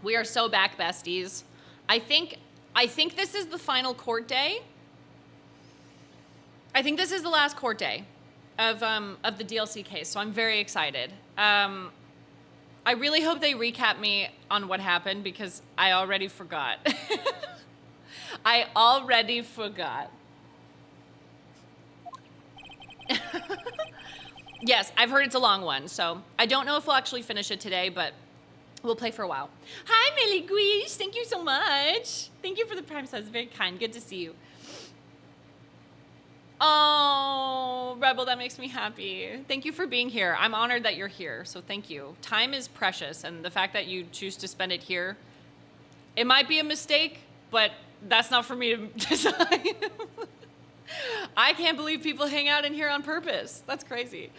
We are so back, besties. I think this is the final court day. I think this is the last court day of the DLC case, so I'm very excited. I really hope they recap me on what happened because I already forgot. I already forgot. Yes, I've heard it's a long one, so I don't know if we'll actually finish it today, but we'll play for a while. Hi, Millie Guish. Thank you so much. Thank you for the Prime subs. Very kind. Good to see you. Oh, Rebel, that makes me happy. Thank you for being here. I'm honored that you're here, so thank you. Time is precious, and the fact that you choose to spend it here, it might be a mistake, but that's not for me to decide. I can't believe people hang out in here on purpose. That's crazy.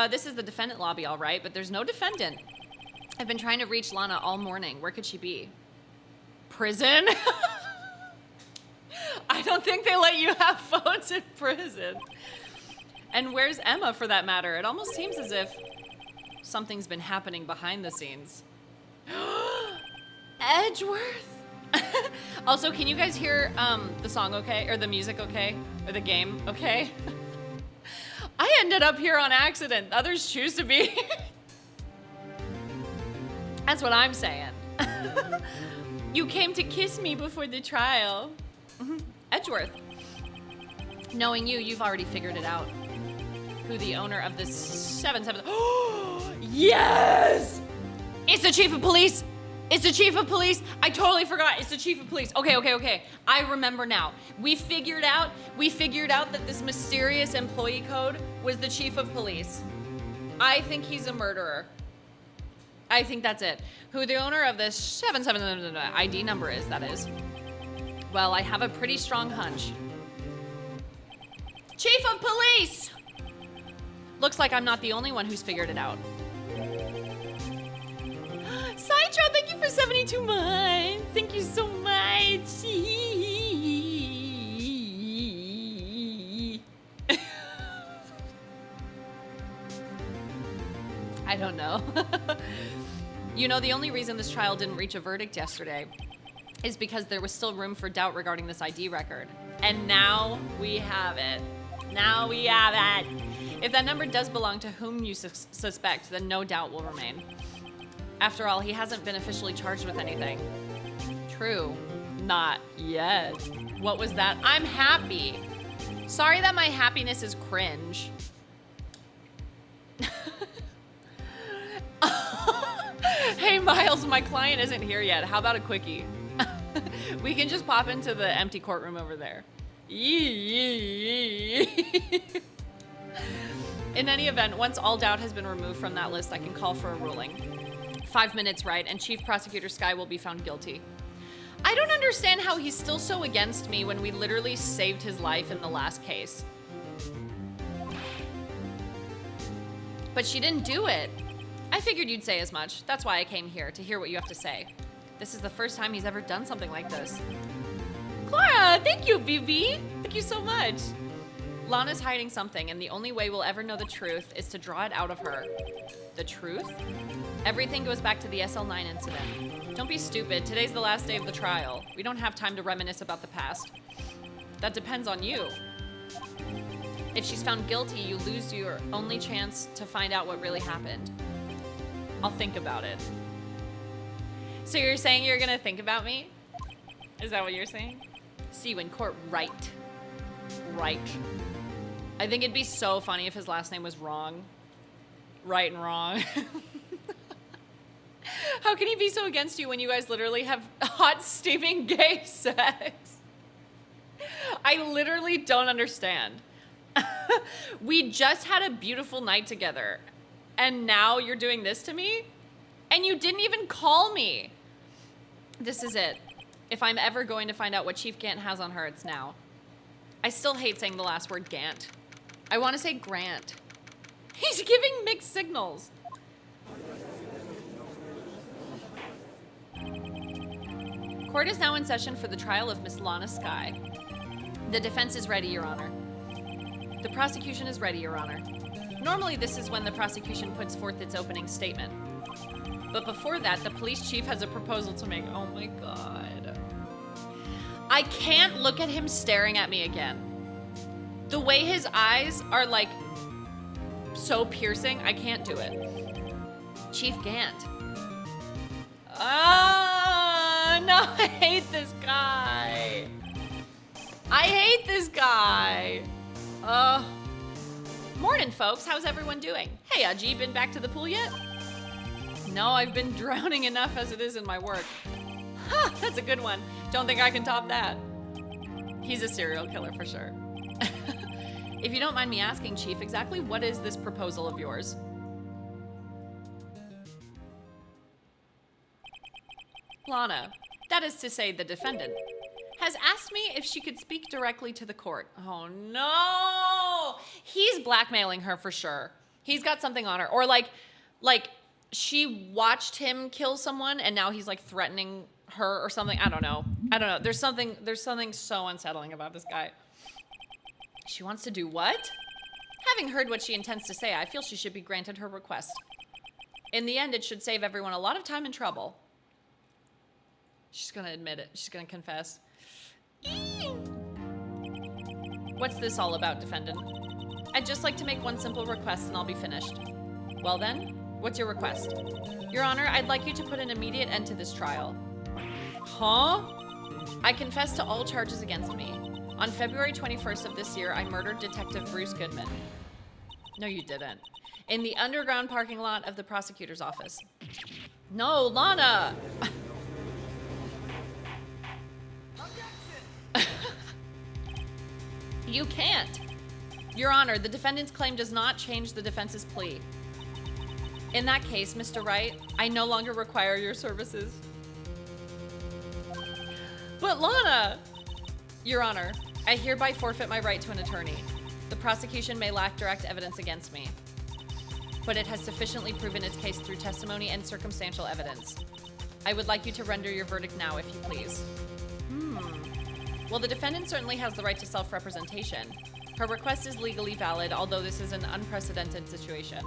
This is the defendant lobby, all right, but there's no defendant. I've been trying to reach Lana all morning. Where could she be? Prison? I don't think they let you have phones in prison. And where's Emma, for that matter? It almost seems as if something's been happening behind the scenes. Edgeworth? Also, can you guys hear the song okay? Or the music okay? Or the game okay? I ended up here on accident. Others choose to be. That's what I'm saying. You came to kiss me before the trial. Edgeworth. Knowing you, you've already figured it out. Who the owner of the 7-7... Oh, yes! It's the chief of police! It's the chief of police! I totally forgot. It's the chief of police. Okay. I remember now. We figured out that this mysterious employee code was the chief of police. I think he's a murderer. I think that's it. Who the owner of this 7-7 ID number is, that is. Well, I have a pretty strong hunch. Chief of police! Looks like I'm not the only one who's figured it out. Sideshow, thank you for 72 months. Thank you so much. I don't know. You know, the only reason this trial didn't reach a verdict yesterday is because there was still room for doubt regarding this ID record. And now we have it. Now we have it. If that number does belong to whom you suspect, then no doubt will remain. After all, he hasn't been officially charged with anything. True. Not yet. What was that? I'm happy. Sorry that my happiness is cringe. Hey, Miles, my client isn't here yet. How about a quickie? We can just pop into the empty courtroom over there. In any event, once all doubt has been removed from that list, I can call for a ruling. 5 minutes, right, and Chief Prosecutor Sky will be found guilty. I don't understand how he's still so against me when we literally saved his life in the last case. But she didn't do it. I figured you'd say as much. That's why I came here, to hear what you have to say. This is the first time he's ever done something like this. Clara, thank you, BB. Thank you so much. Lana's hiding something, and the only way we'll ever know the truth is to draw it out of her. The truth? Everything goes back to the SL9 incident. Don't be stupid. Today's the last day of the trial. We don't have time to reminisce about the past. That depends on you. If she's found guilty, you lose your only chance to find out what really happened. I'll think about it. So you're saying you're gonna think about me? Is that what you're saying? See you in court, right? Right. I think it'd be so funny if his last name was wrong. Right and wrong. How can he be so against you when you guys literally have hot, steaming gay sex? I literally don't understand. We just had a beautiful night together, and now you're doing this to me? And you didn't even call me. This is it. If I'm ever going to find out what Chief Gant has on her, it's now. I still hate saying the last word Gant. I want to say Grant. He's giving mixed signals. Court is now in session for the trial of Miss Lana Sky. The defense is ready, Your Honor. The prosecution is ready, Your Honor. Normally, this is when the prosecution puts forth its opening statement. But before that, the police chief has a proposal to make. Oh my God. I can't look at him staring at me again. The way his eyes are like so piercing, I can't do it. Chief Gant. Ah, no, I hate this guy. I hate this guy. Morning, folks. How's everyone doing? Hey, Ajay, been back to the pool yet? No, I've been drowning enough as it is in my work. Huh, that's a good one. Don't think I can top that. He's a serial killer for sure. If you don't mind me asking, Chief, exactly what is this proposal of yours? Lana, that is to say the defendant, has asked me if she could speak directly to the court. Oh no! He's blackmailing her for sure. He's got something on her. Or like she watched him kill someone and now he's like threatening her or something. I don't know. There's something so unsettling about this guy. She wants to do what? Having heard what she intends to say, I feel she should be granted her request. In the end, it should save everyone a lot of time and trouble. She's gonna admit it. She's gonna confess. What's this all about, defendant? I'd just like to make one simple request and I'll be finished. Well then, what's your request? Your Honor, I'd like you to put an immediate end to this trial. Huh? I confess to all charges against me. On February 21st of this year, I murdered Detective Bruce Goodman. No, you didn't. In the underground parking lot of the prosecutor's office. No, Lana! You can't. Your Honor, the defendant's claim does not change the defense's plea. In that case, Mr. Wright, I no longer require your services. But Lana! Your Honor, I hereby forfeit my right to an attorney. The prosecution may lack direct evidence against me, but it has sufficiently proven its case through testimony and circumstantial evidence. I would like you to render your verdict now, if you please. Well, the defendant certainly has the right to self-representation. Her request is legally valid, although this is an unprecedented situation.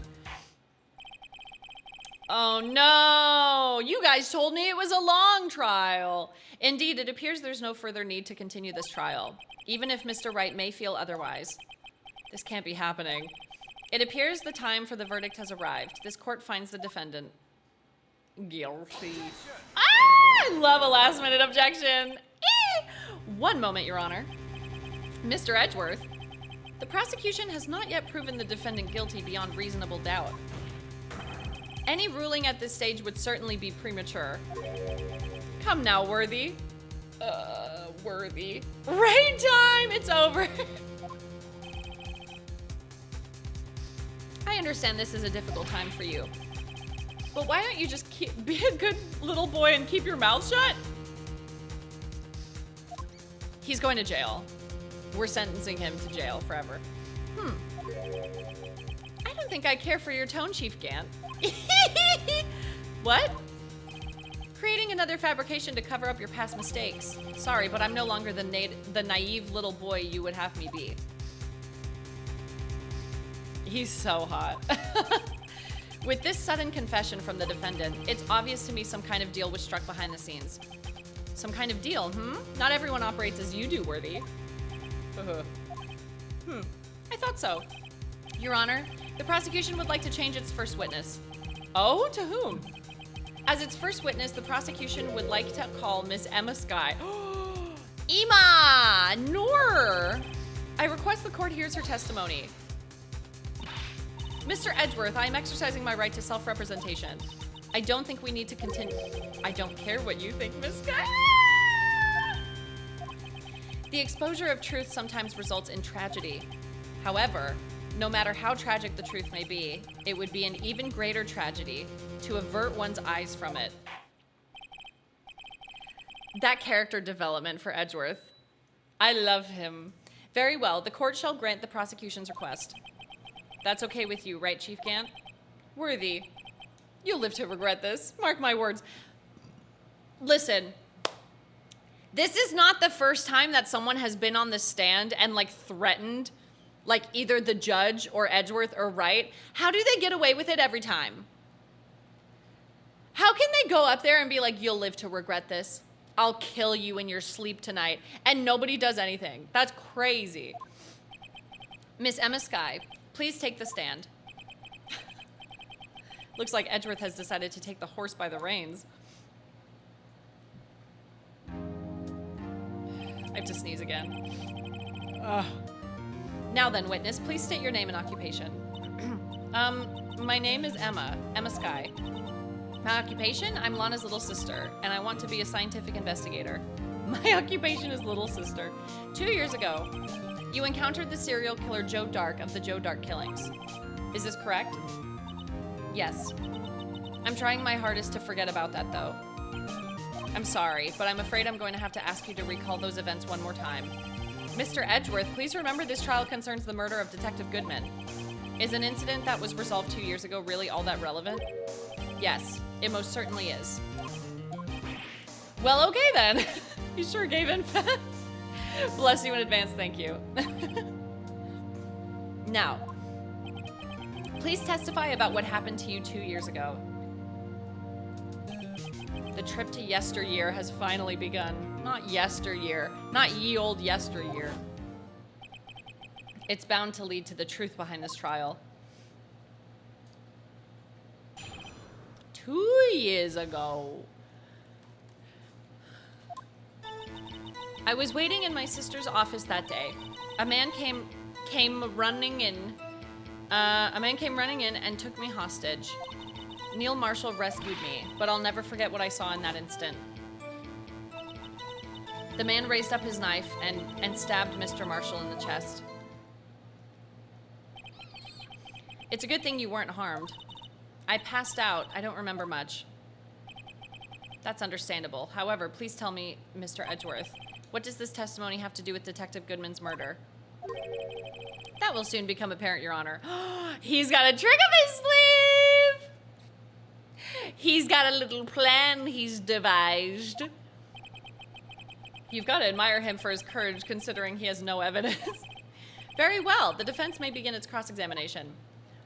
Oh no! You guys told me it was a long trial! Indeed, it appears there's no further need to continue this trial, even if Mr. Wright may feel otherwise. This can't be happening. It appears the time for the verdict has arrived. This court finds the defendant guilty. Ah! I love a last-minute objection. One moment, Your Honor. Mr. Edgeworth, the prosecution has not yet proven the defendant guilty beyond reasonable doubt. Any ruling at this stage would certainly be premature. Come now, Worthy. Worthy. Rain time! It's over. I understand this is a difficult time for you. But why don't you just be a good little boy and keep your mouth shut? He's going to jail. We're sentencing him to jail forever. I don't think I care for your tone, Chief Gant. What? Creating another fabrication to cover up your past mistakes. Sorry, but I'm no longer the naive little boy you would have me be. He's so hot. With this sudden confession from the defendant, it's obvious to me some kind of deal was struck behind the scenes. Some kind of deal, Not everyone operates as you do, Worthy. I thought so. Your Honor, the prosecution would like to change its first witness. Oh, to whom? As its first witness, the prosecution would like to call Miss Emma Sky. Emma! Noor! I request the court hears her testimony. Mr. Edgeworth, I am exercising my right to self-representation. I don't think we need to continue. I don't care what you think, Miss Sky. The exposure of truth sometimes results in tragedy. However, no matter how tragic the truth may be, it would be an even greater tragedy to avert one's eyes from it. That character development for Edgeworth. I love him. Very well, the court shall grant the prosecution's request. That's okay with you, right, Chief Gant? Worthy. You'll live to regret this. Mark my words. Listen, this is not the first time that someone has been on the stand and like threatened like either the judge or Edgeworth or Wright. How do they get away with it every time? How can they go up there and be like, you'll live to regret this? I'll kill you in your sleep tonight. And nobody does anything. That's crazy. Miss Emma Sky, please take the stand. Looks like Edgeworth has decided to take the horse by the reins. I have to sneeze again. Ugh. Now then, witness, please state your name and occupation. My name is Emma Sky. My occupation? I'm Lana's little sister, and I want to be a scientific investigator. My occupation is little sister. 2 years ago, you encountered the serial killer Joe Dark of the Joe Dark killings. Is this correct? Yes. I'm trying my hardest to forget about that, though. I'm sorry, but I'm afraid I'm going to have to ask you to recall those events one more time. Mr. Edgeworth, please remember this trial concerns the murder of Detective Goodman. Is an incident that was resolved 2 years ago really all that relevant? Yes, it most certainly is. Well, okay then. You sure gave in. Bless you in advance, thank you. Now, please testify about what happened to you 2 years ago. The trip to yesteryear has finally begun. Not yesteryear. Not ye old yesteryear. It's bound to lead to the truth behind this trial. 2 years ago. I was waiting in my sister's office that day. A man came running in and took me hostage. Neil Marshall rescued me, but I'll never forget what I saw in that instant. The man raised up his knife and stabbed Mr. Marshall in the chest. It's a good thing you weren't harmed. I passed out. I don't remember much. That's understandable. However, please tell me, Mr. Edgeworth, what does this testimony have to do with Detective Goodman's murder? That will soon become apparent, Your Honor. He's got a trick up his sleeve! He's got a little plan he's devised. You've got to admire him for his courage, considering he has no evidence. Very well. The defense may begin its cross-examination.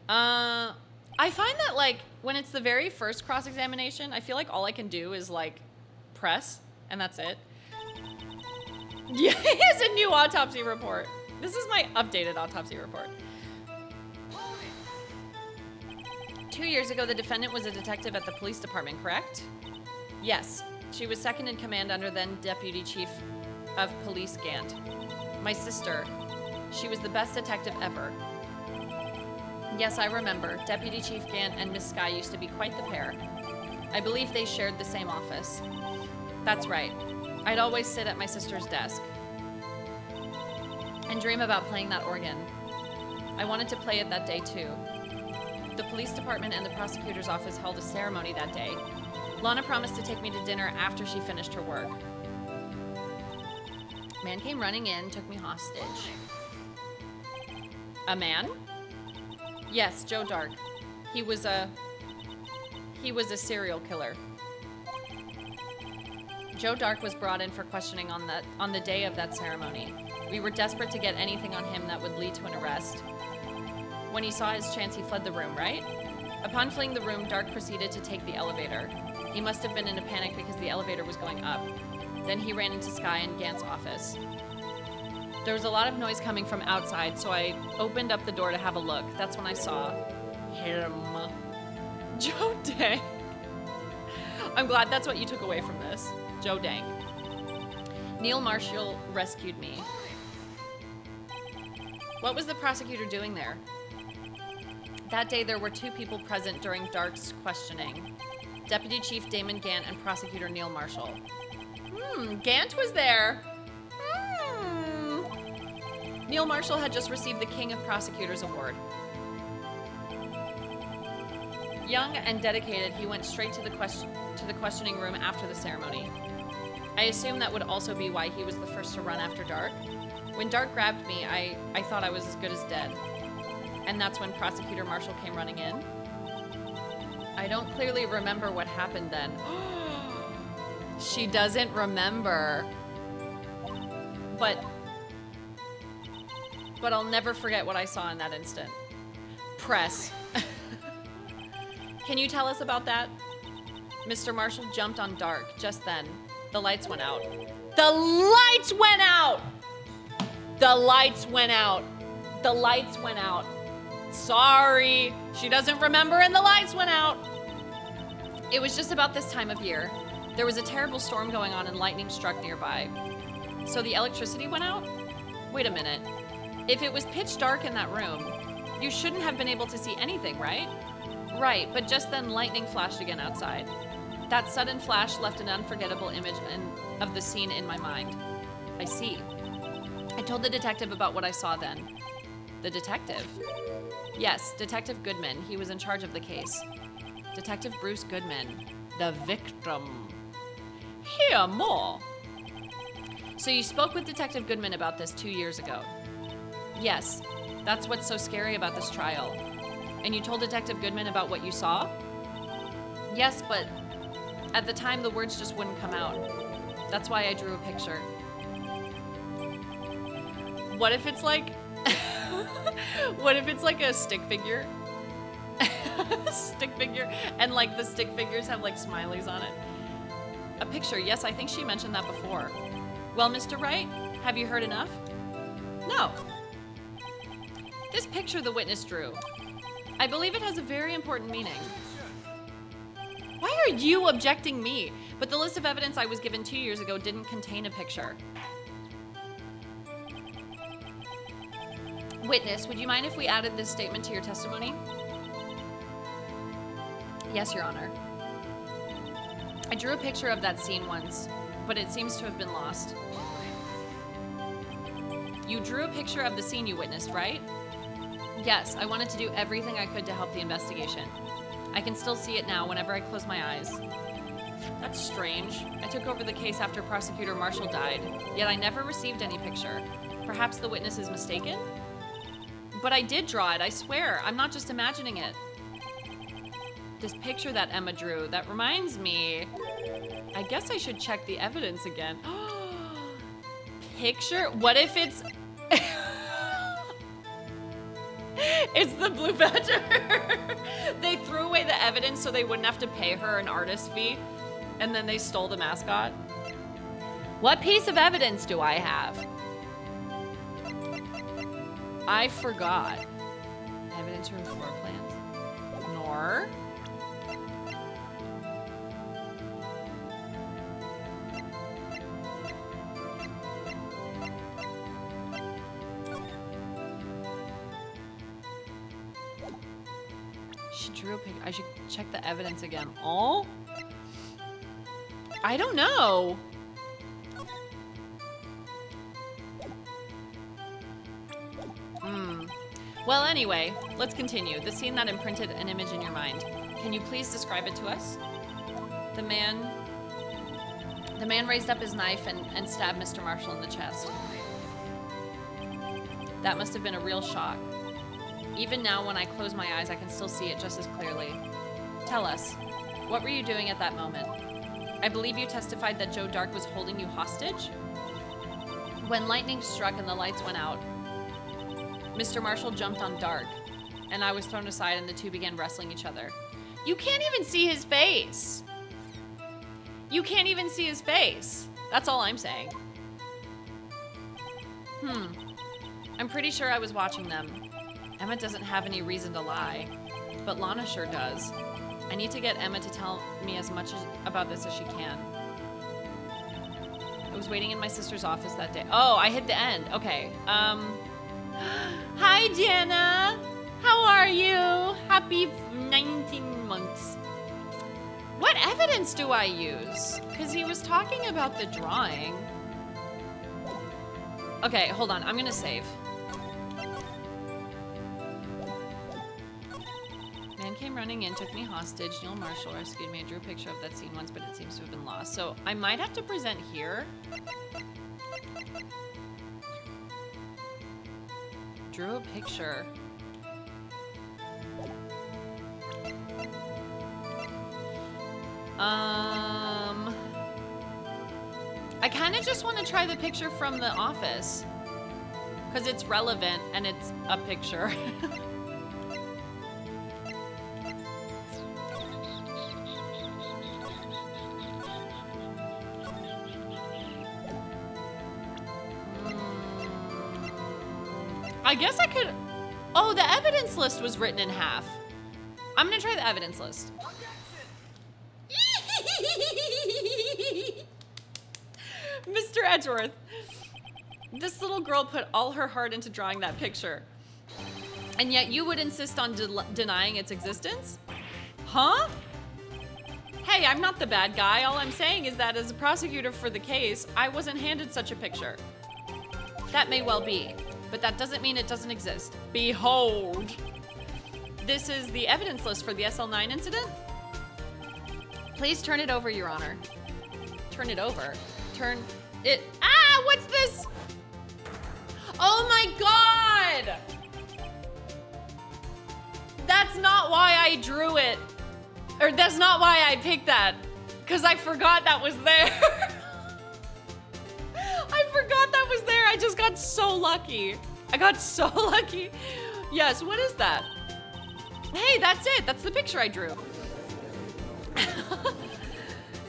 I find that, like, when it's the very first cross-examination, I feel like all I can do is, like, press, and that's it. Yeah, he has a new autopsy report. This is my updated autopsy report. 2 years ago, the defendant was a detective at the police department, correct? Yes. She was second in command under then Deputy Chief of Police Gant. My sister. She was the best detective ever. Yes, I remember. Deputy Chief Gant and Miss Sky used to be quite the pair. I believe they shared the same office. That's right. I'd always sit at my sister's desk and dream about playing that organ. I wanted to play it that day too. The police department and the prosecutor's office held a ceremony that day. Lana promised to take me to dinner after she finished her work. Man came running in, took me hostage. A man? Yes, Joe Dark. He was a serial killer. Joe Dark was brought in for questioning on the day of that ceremony. We were desperate to get anything on him that would lead to an arrest. When he saw his chance, he fled the room, right? Upon fleeing the room, Dark proceeded to take the elevator. He must have been in a panic because the elevator was going up. Then he ran into Sky and Gant's office. There was a lot of noise coming from outside, so I opened up the door to have a look. That's when I saw him. Joe Dank. I'm glad that's what you took away from this. Joe Dank. Neil Marshall rescued me. What was the prosecutor doing there? That day, there were 2 people present during Dark's questioning. Deputy Chief Damon Gant and Prosecutor Neil Marshall. Gant was there. Neil Marshall had just received the King of Prosecutors Award. Young and dedicated, he went straight to the questioning room after the ceremony. I assume that would also be why he was the first to run after Dark. When Dark grabbed me, I thought I was as good as dead. And that's when Prosecutor Marshall came running in. I don't clearly remember what happened then. She doesn't remember. But I'll never forget what I saw in that instant. Press. Can you tell us about that? Mr. Marshall jumped on dark. Just then, the lights went out. The lights went out! The lights went out. The lights went out. Sorry, she doesn't remember and the lights went out. It was just about this time of year. There was a terrible storm going on and lightning struck nearby. So the electricity went out? Wait a minute. If it was pitch dark in that room, you shouldn't have been able to see anything, right? Right, but just then lightning flashed again outside. That sudden flash left an unforgettable image of the scene in my mind. I see. I told the detective about what I saw then. The detective? Yes, Detective Goodman. He was in charge of the case. Detective Bruce Goodman. The victim. Hear more. So you spoke with Detective Goodman about this 2 years ago? Yes, that's what's so scary about this trial. And you told Detective Goodman about what you saw? Yes, but at the time the words just wouldn't come out. That's why I drew a picture. What if it's like... what if it's like a stick figure? Stick figure, and like the stick figures have like smileys on it. A picture, yes, I think she mentioned that before. Well, Mr. Wright, have you heard enough? No. This picture the witness drew, I believe it has a very important meaning. Why are you objecting me? But the list of evidence I was given 2 years ago didn't contain a picture. Witness, would you mind if we added this statement to your testimony? Yes, Your Honor. I drew a picture of that scene once, but it seems to have been lost. You drew a picture of the scene you witnessed, right? Yes, I wanted to do everything I could to help the investigation. I can still see it now whenever I close my eyes. That's strange. I took over the case after Prosecutor Marshall died, yet I never received any picture. Perhaps the witness is mistaken? But I did draw it, I swear. I'm not just imagining it. This picture that Emma drew, that reminds me. I guess I should check the evidence again. Picture? What if it's... It's the Blue Badger. They threw away the evidence so they wouldn't have to pay her an artist fee, and then they stole the mascot. What piece of evidence do I have? I forgot. Evidence from floor plans. Nor. She drew a picture. I should check the evidence again. Oh? I don't know. Well, anyway, let's continue. The scene that imprinted an image in your mind. Can you please describe it to us? The man raised up his knife and stabbed Mr. Marshall in the chest. That must have been a real shock. Even now, when I close my eyes, I can still see it just as clearly. Tell us, what were you doing at that moment? I believe you testified that Joe Dark was holding you hostage? When lightning struck and the lights went out, Mr. Marshall jumped on Dark, and I was thrown aside and the two began wrestling each other. You can't even see his face. You can't even see his face. That's all I'm saying. I'm pretty sure I was watching them. Emma doesn't have any reason to lie, but Lana sure does. I need to get Emma to tell me as much about this as she can. I was waiting in my sister's office that day. Oh, I hit the end. Okay. Hi, Jana. How are you? Happy 19 months. What evidence do I use? Because he was talking about the drawing. Okay, hold on. I'm going to save. Man came running in, took me hostage. Neil Marshall rescued me. I drew a picture of that scene once, but it seems to have been lost. So I might have to present here. Drew a picture. I kind of just want to try the picture from the office because it's relevant and it's a picture. I guess I could... Oh, the evidence list was written in half. I'm gonna try the evidence list. Mr. Edgeworth, this little girl put all her heart into drawing that picture. And yet you would insist on denying its existence? Huh? Hey, I'm not the bad guy. All I'm saying is that as a prosecutor for the case, I wasn't handed such a picture. That may well be, but that doesn't mean it doesn't exist. Behold. This is the evidence list for the SL9 incident. Please turn it over, Your Honor. Turn it over. Turn it... Ah, what's this? Oh my God! That's not why I drew it. Or that's not why I picked that. Because I forgot that was there. I forgot that was there. I just got so lucky. I got so lucky. Yes, what is that? Hey, that's it. That's the picture I drew.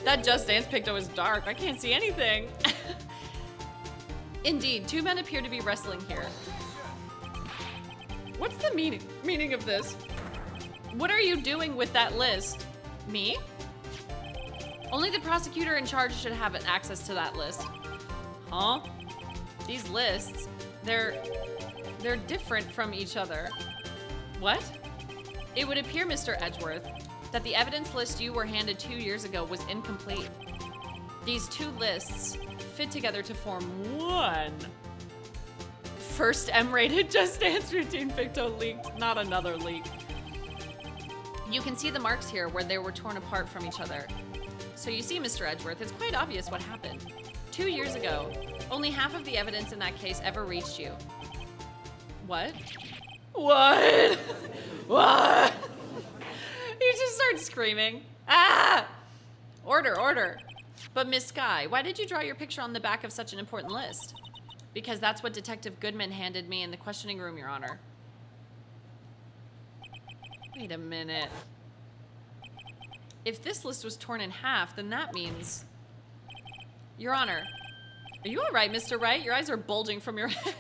That Just Dance picture was dark. I can't see anything. Indeed, two men appear to be wrestling here. What's the meaning of this? What are you doing with that list? Me? Only the prosecutor in charge should have access to that list. Huh? These lists, they're different from each other. What? It would appear, Mr. Edgeworth, that the evidence list you were handed 2 years ago was incomplete. These two lists fit together to form one. First M-rated Just Dance routine picto leaked, not another leak. You can see the marks here where they were torn apart from each other. So you see, Mr. Edgeworth, it's quite obvious what happened. 2 years ago, only half of the evidence in that case ever reached you. What? What? What? You just start screaming. Ah! Order, order. But Miss Sky, why did you draw your picture on the back of such an important list? Because that's what Detective Goodman handed me in the questioning room, Your Honor. Wait a minute. If this list was torn in half, then that means... Your Honor, are you all right, Mr. Wright? Your eyes are bulging from your head.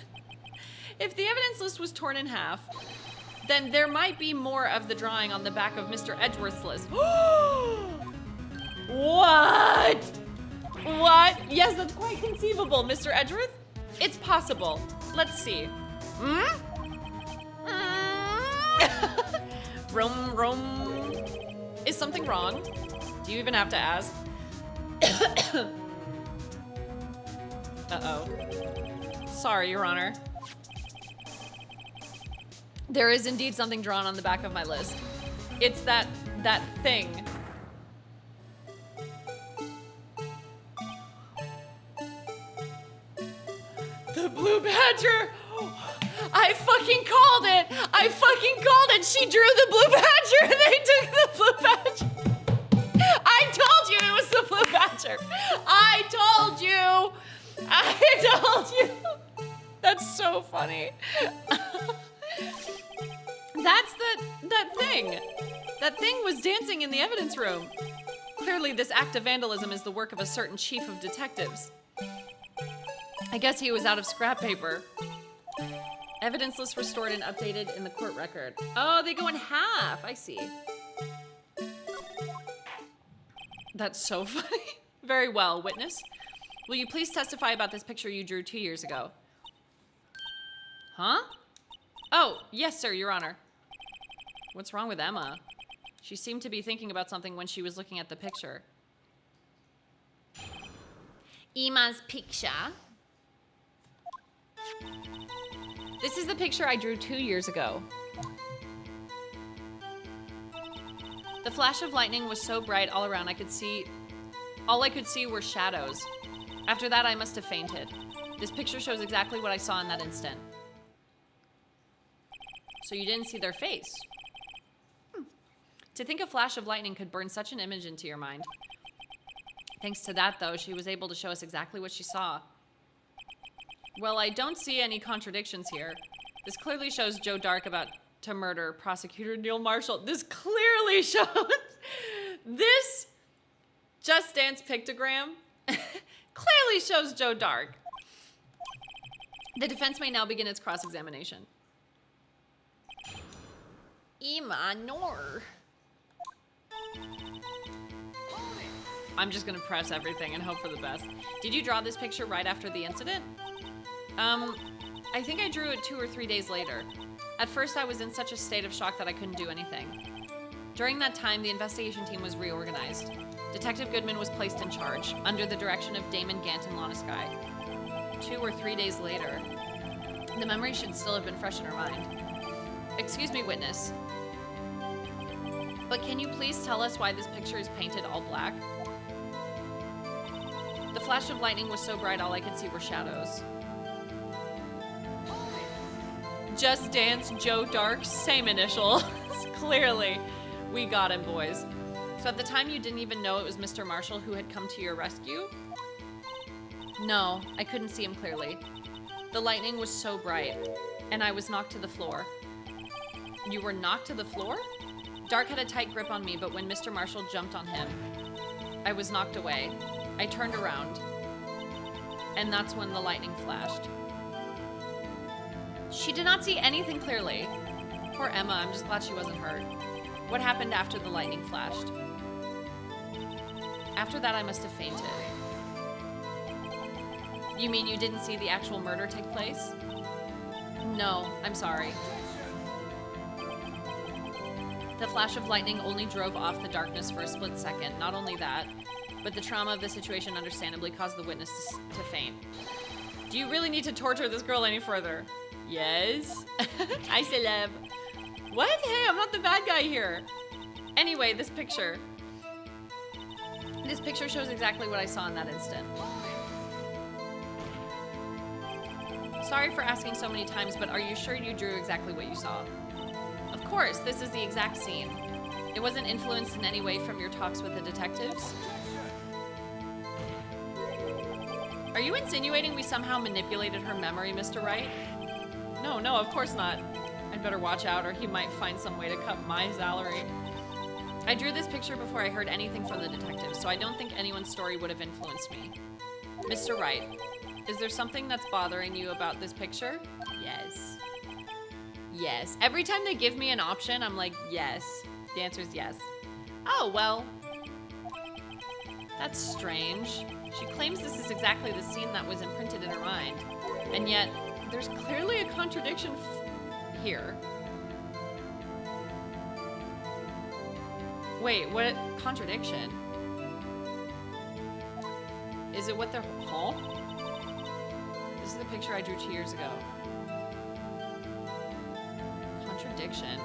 If the evidence list was torn in half, then there might be more of the drawing on the back of Mr. Edgeworth's list. What? What? Yes, that's quite conceivable, Mr. Edgeworth. It's possible. Let's see. Rum, rum. Is something wrong? Do you even have to ask? Uh-oh. Sorry, Your Honor. There is indeed something drawn on the back of my list. It's that thing. The blue badger! I fucking called it! I fucking called it! She drew the blue badger and they took the blue badger! I told you it was the blue badger! I told you! I told you! That's so funny. That's that thing. That thing was dancing in the evidence room. Clearly, this act of vandalism is the work of a certain chief of detectives. I guess he was out of scrap paper. Evidence list restored and updated in the court record. Oh, they go in half. I see. That's so funny. Very well, witness. Will you please testify about this picture you drew 2 years ago? Huh? Oh, yes, sir, Your Honor. What's wrong with Emma? She seemed to be thinking about something when she was looking at the picture. Emma's picture. This is the picture I drew 2 years ago. The flash of lightning was so bright all around all I could see were shadows. After that, I must have fainted. This picture shows exactly what I saw in that instant. So you didn't see their face. To think a flash of lightning could burn such an image into your mind. Thanks to that, though, she was able to show us exactly what she saw. Well, I don't see any contradictions here. This clearly shows Joe Dark about to murder Prosecutor Neil Marshall. This clearly shows... This Just Dance pictogram clearly shows Joe Dark. The defense may now begin its cross-examination. Nor. I'm just gonna press everything and hope for the best. Did you draw this picture right after the incident? I think I drew it 2 or 3 days later. At first, I was in such a state of shock that I couldn't do anything. During that time, the investigation team was reorganized. Detective Goodman was placed in charge, under the direction of Damon Gant and Lana Sky. 2 or 3 days later. The memory should still have been fresh in her mind. Excuse me, witness. But can you please tell us why this picture is painted all black? The flash of lightning was so bright all I could see were shadows. Just Dance, Joe Dark, same initials. Clearly. We got him, boys. So at the time you didn't even know it was Mr. Marshall who had come to your rescue? No, I couldn't see him clearly. The lightning was so bright, and I was knocked to the floor. You were knocked to the floor? Dark had a tight grip on me, but when Mr. Marshall jumped on him, I was knocked away. I turned around, and that's when the lightning flashed. She did not see anything clearly. Poor Emma, I'm just glad she wasn't hurt. What happened after the lightning flashed? After that, I must have fainted. You mean you didn't see the actual murder take place? No, I'm sorry. The flash of lightning only drove off the darkness for a split second. Not only that, but the trauma of the situation understandably caused the witness to faint. Do you really need to torture this girl any further? Yes. I celeb. What? Hey, I'm not the bad guy here. Anyway, this picture. This picture shows exactly what I saw in that instant. Sorry for asking so many times, but are you sure you drew exactly what you saw? Of course, this is the exact scene. It wasn't influenced in any way from your talks with the detectives? Are you insinuating we somehow manipulated her memory, Mr. Wright? No, of course not. I'd better watch out or he might find some way to cut my salary. I drew this picture before I heard anything from the detectives, so I don't think anyone's story would have influenced me. Mr. Wright, is there something that's bothering you about this picture? Yes. Yes. Every time they give me an option, I'm like, yes. The answer is yes. Oh, well. That's strange. She claims this is exactly the scene that was imprinted in her mind. And yet, there's clearly a contradiction here. Wait, what contradiction? Is it what they're... Huh? This is the picture I drew 2 years ago. Contradiction.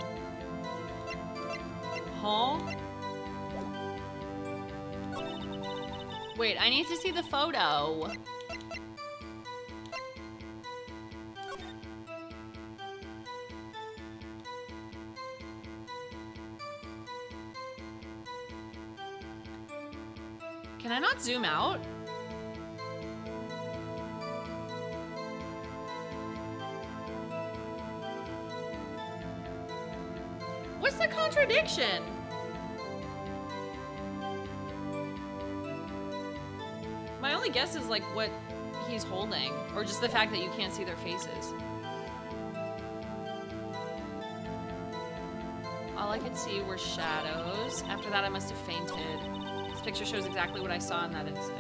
Huh? Wait, I need to see the photo. Can I not zoom out? What's the contradiction? My only guess is like what he's holding, or just the fact that you can't see their faces. All I could see were shadows. After that, I must have fainted. This picture shows exactly what I saw in that instant.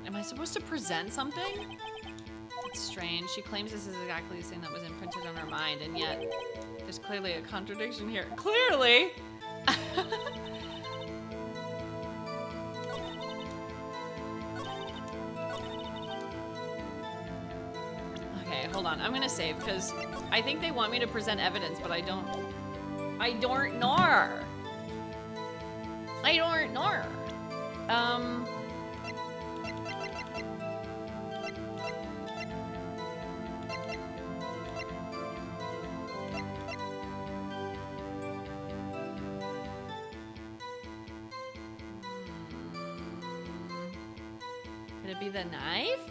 Am I supposed to present something? It's strange. She claims this is exactly the thing that was imprinted on her mind, and yet there's clearly a contradiction here. Clearly! Okay, hold on. I'm gonna save, because I think they want me to present evidence, but I don't know. I don't know. Could it be the knife?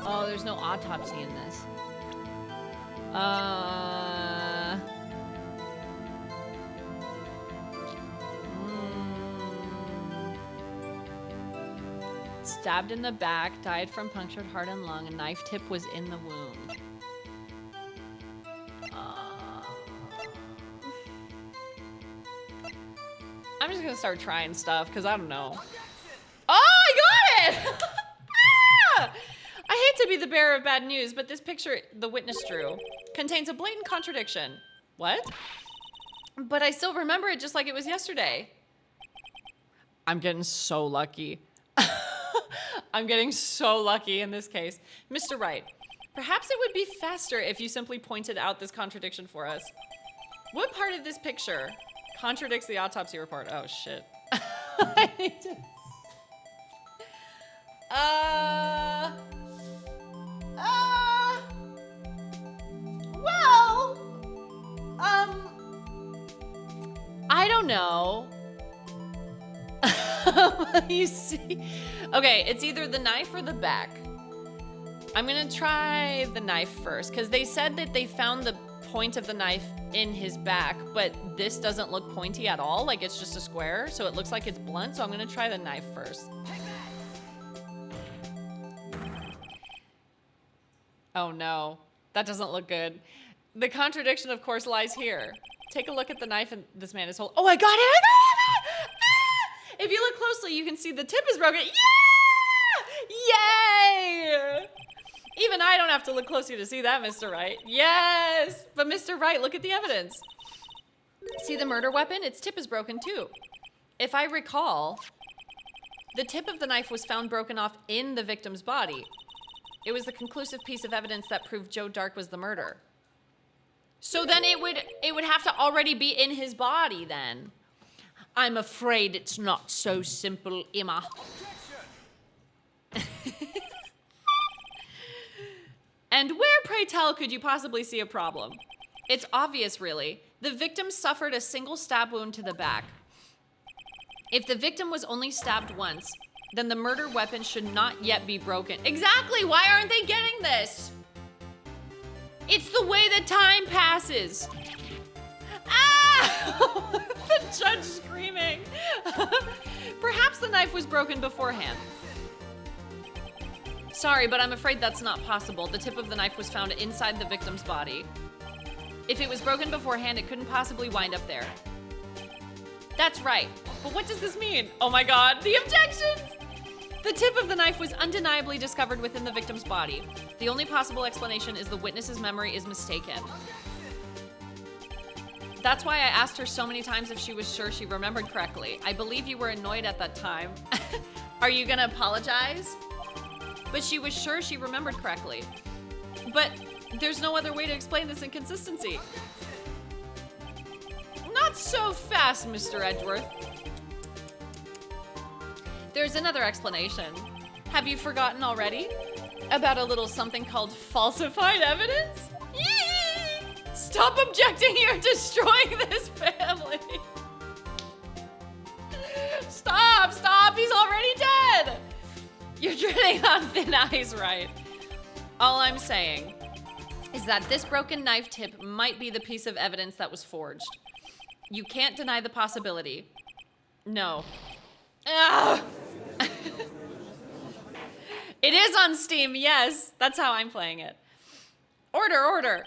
Oh, there's no autopsy in this. Stabbed in the back, died from punctured heart and lung. A knife tip was in the wound. I'm just gonna start trying stuff because I don't know. Oh, I got it! Ah! I hate to be the bearer of bad news, but this picture the witness drew contains a blatant contradiction. What? But I still remember it just like it was yesterday. I'm getting so lucky. I'm getting so lucky in this case. Mr. Wright, perhaps it would be faster if you simply pointed out this contradiction for us. What part of this picture contradicts the autopsy report? Oh, shit. I need to... Well, I don't know. You see? Okay, it's either the knife or the back. I'm gonna try the knife first, because they said that they found the point of the knife in his back, but this doesn't look pointy at all. Like, it's just a square, so it looks like it's blunt, so I'm gonna try the knife first. Oh no, that doesn't look good. The contradiction, of course, lies here. Take a look at the knife and this man is holding. Oh, I got it! I got it! Ah! If you look closely, you can see the tip is broken. Yeah! Yay! Even I don't have to look closely to see that, Mr. Wright. Yes! But Mr. Wright, look at the evidence. See the murder weapon? Its tip is broken too. If I recall, the tip of the knife was found broken off in the victim's body. It was the conclusive piece of evidence that proved Joe Dark was the murderer. So then it would have to already be in his body then. I'm afraid it's not so simple, Emma. And where, pray tell, could you possibly see a problem? It's obvious, really. The victim suffered a single stab wound to the back. If the victim was only stabbed once, then the murder weapon should not yet be broken. Exactly! Why aren't they getting this? It's the way that time passes. Ah! The judge screaming. Perhaps the knife was broken beforehand. Sorry, but I'm afraid that's not possible. The tip of the knife was found inside the victim's body. If it was broken beforehand, it couldn't possibly wind up there. That's right. But what does this mean? Oh my God, the objections! The tip of the knife was undeniably discovered within the victim's body. The only possible explanation is the witness's memory is mistaken. That's why I asked her so many times if she was sure she remembered correctly. I believe you were annoyed at that time. Are you gonna apologize? But she was sure she remembered correctly. But there's no other way to explain this inconsistency. Not so fast, Mr. Edgeworth. There's another explanation. Have you forgotten already? About a little something called falsified evidence? Yee! Stop objecting, you're destroying this family. Stop, stop, he's already dead. You're treading on thin ice, right? All I'm saying is that this broken knife tip might be the piece of evidence that was forged. You can't deny the possibility. No. Ugh. It is on Steam, yes. That's how I'm playing it. Order, order.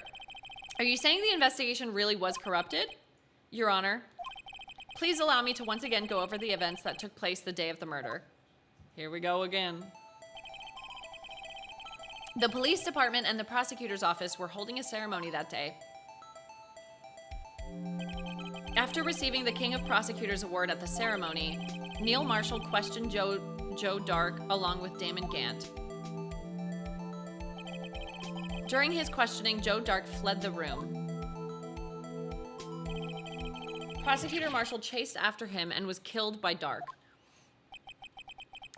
Are you saying the investigation really was corrupted? Your Honor, please allow me to once again go over the events that took place the day of the murder. Here we go again. The police department and the prosecutor's office were holding a ceremony that day. After receiving the King of Prosecutors Award at the ceremony, Neil Marshall questioned Joe Dark along with Damon Gant. During his questioning, Joe Dark fled the room. Prosecutor Marshall chased after him and was killed by Dark.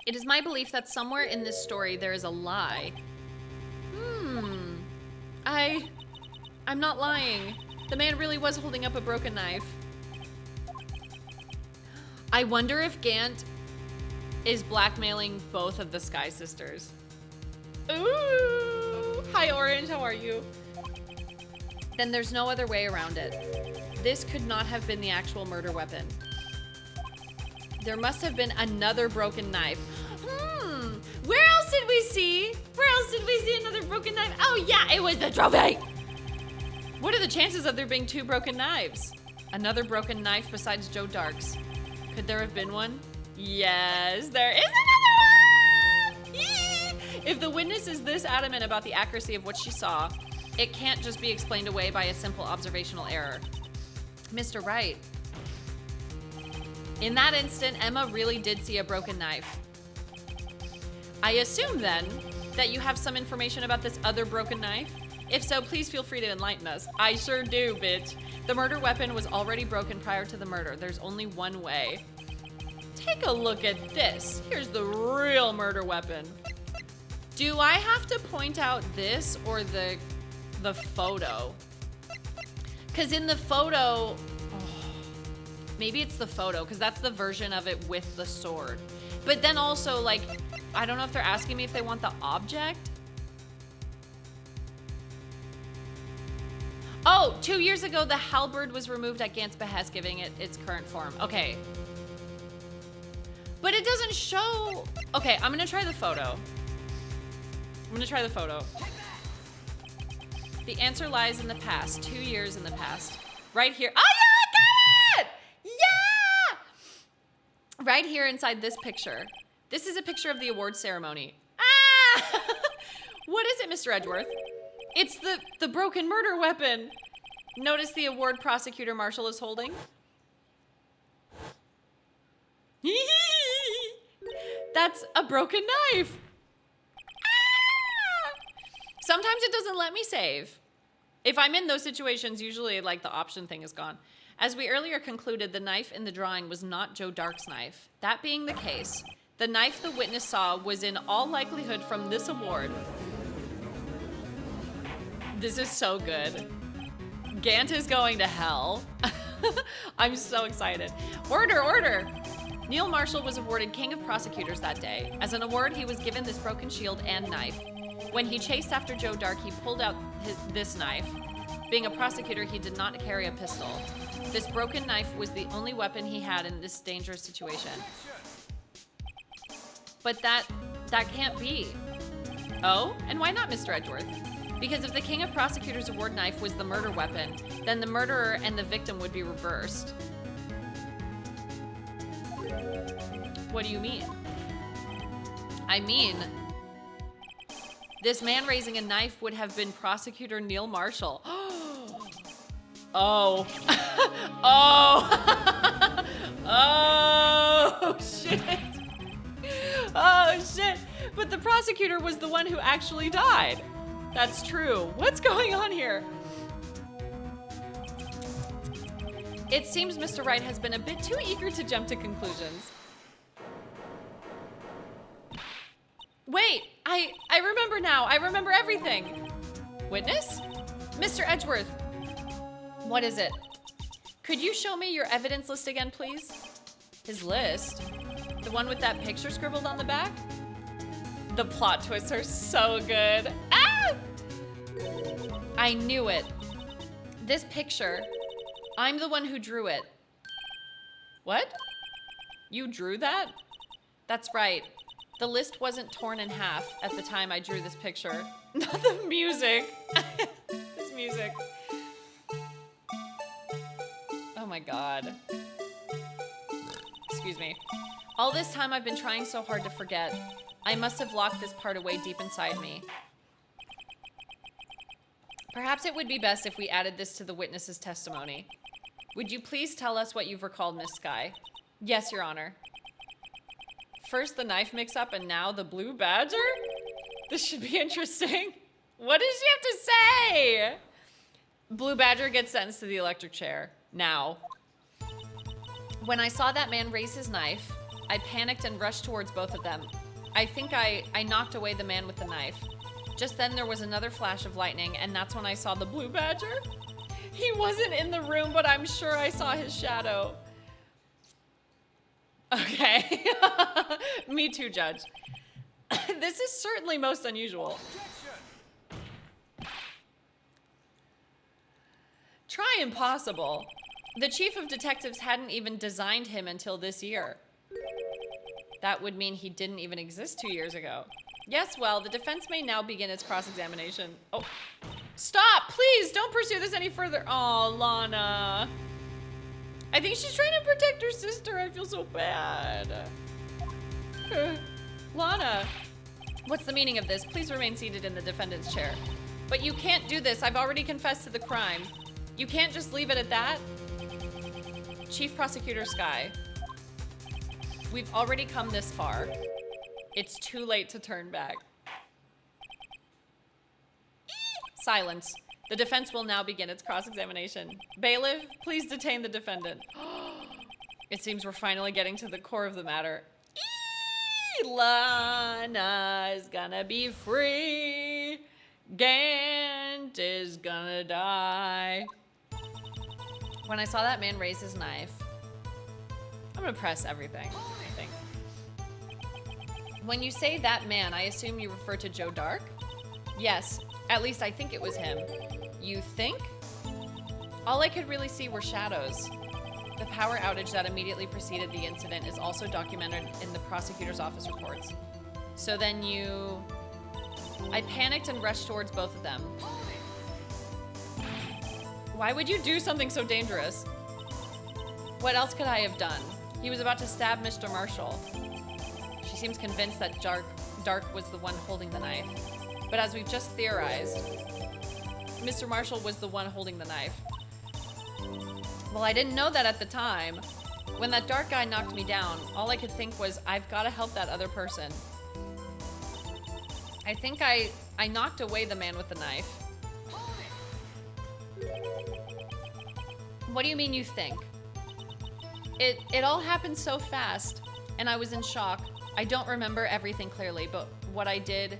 It is my belief that somewhere in this story there is a lie. I'm not lying. The man really was holding up a broken knife. I wonder if Gant is blackmailing both of the Sky sisters. Ooh. Hi, Orange. How are you? Then there's no other way around it. This could not have been the actual murder weapon. There must have been another broken knife. Where else did we see? Where else did we see another broken knife? Oh yeah, it was the trophy. What are the chances of there being 2 broken knives? Another broken knife besides Joe Dark's. Could there have been one? Yes, there is another one! Yee! If the witness is this adamant about the accuracy of what she saw, it can't just be explained away by a simple observational error. Mr. Wright. In that instant, Emma really did see a broken knife. I assume then that you have some information about this other broken knife? If so, please feel free to enlighten us. I sure do, bitch. The murder weapon was already broken prior to the murder. There's only one way. Take a look at this. Here's the real murder weapon. Do I have to point out this or the photo? Because in the photo, maybe it's the photo, because that's the version of it with the sword. But then also, like, I don't know if they're asking me if they want the object. Oh, 2 years ago, the halberd was removed at Gant's behest, giving it its current form. Okay. But it doesn't show. Okay, I'm gonna try the photo. The answer lies in the past, 2 years in the past. Right here. Oh yeah, I got it! Yeah! Right here inside this picture. This is a picture of the award ceremony. Ah! What is it, Mr. Edgeworth? It's the broken murder weapon. Notice the award prosecutor Marshall is holding. That's a broken knife. Ah! Sometimes it doesn't let me save. If I'm in those situations, usually like the option thing is gone. As we earlier concluded, the knife in the drawing was not Joe Dark's knife. That being the case, the knife the witness saw was in all likelihood from this award. This is so good. Gant is going to hell. I'm so excited. Order, order. Neil Marshall was awarded King of Prosecutors that day. As an award, he was given this broken shield and knife. When he chased after Joe Dark, he pulled out this knife. Being a prosecutor, he did not carry a pistol. This broken knife was the only weapon he had in this dangerous situation. But that can't be. Oh, and why not, Mr. Edgeworth? Because if the King of Prosecutors award knife was the murder weapon, then the murderer and the victim would be reversed. What do you mean? I mean, this man raising a knife would have been Prosecutor Neil Marshall. Oh. Oh. Oh, shit. Oh, shit. But the prosecutor was the one who actually died. That's true. What's going on here? It seems Mr. Wright has been a bit too eager to jump to conclusions. Wait, I remember now. I remember everything. Witness? Mr. Edgeworth. What is it? Could you show me your evidence list again, please? His list? The one with that picture scribbled on the back? The plot twists are so good. Ah! I knew it. This picture, I'm the one who drew it. What? You drew that? That's right. The list wasn't torn in half at the time I drew this picture. Not the music. This music. Oh my God. Excuse me. All this time I've been trying so hard to forget. I must have locked this part away deep inside me. Perhaps it would be best if we added this to the witness's testimony. Would you please tell us what you've recalled, Miss Sky? Yes, Your Honor. First the knife mix-up and now the blue badger? This should be interesting. What does she have to say? Blue badger gets sentenced to the electric chair. Now. When I saw that man raise his knife, I panicked and rushed towards both of them. I think I knocked away the man with the knife. Just then there was another flash of lightning, and that's when I saw the blue badger. He wasn't in the room, but I'm sure I saw his shadow. Okay. Me too, Judge. This is certainly most unusual. Try impossible. The chief of detectives hadn't even designed him until this year. That would mean he didn't even exist 2 years ago. Yes, well, the defense may now begin its cross-examination. Oh, stop, please, don't pursue this any further. Oh, Lana. I think she's trying to protect her sister. I feel so bad. Lana, what's the meaning of this? Please remain seated in the defendant's chair. But you can't do this. I've already confessed to the crime. You can't just leave it at that. Chief Prosecutor Sky, we've already come this far. It's too late to turn back. Silence. The defense will now begin its cross-examination. Bailiff, please detain the defendant. It seems we're finally getting to the core of the matter. Lana is gonna be free. Gant is gonna die. When I saw that man raise his knife, I'm gonna press everything, I think. When you say that man, I assume you refer to Joe Dark? Yes, at least I think it was him. You think? All I could really see were shadows. The power outage that immediately preceded the incident is also documented in the prosecutor's office reports. So then you... I panicked and rushed towards both of them. Why would you do something so dangerous? What else could I have done? He was about to stab Mr. Marshall. She seems convinced that Dark was the one holding the knife. But as we've just theorized, Mr. Marshall was the one holding the knife. Well, I didn't know that at the time. When that Dark guy knocked me down, all I could think was, I've got to help that other person. I think I knocked away the man with the knife. What do you mean you think? It all happened so fast, and I was in shock. I don't remember everything clearly, but what I did,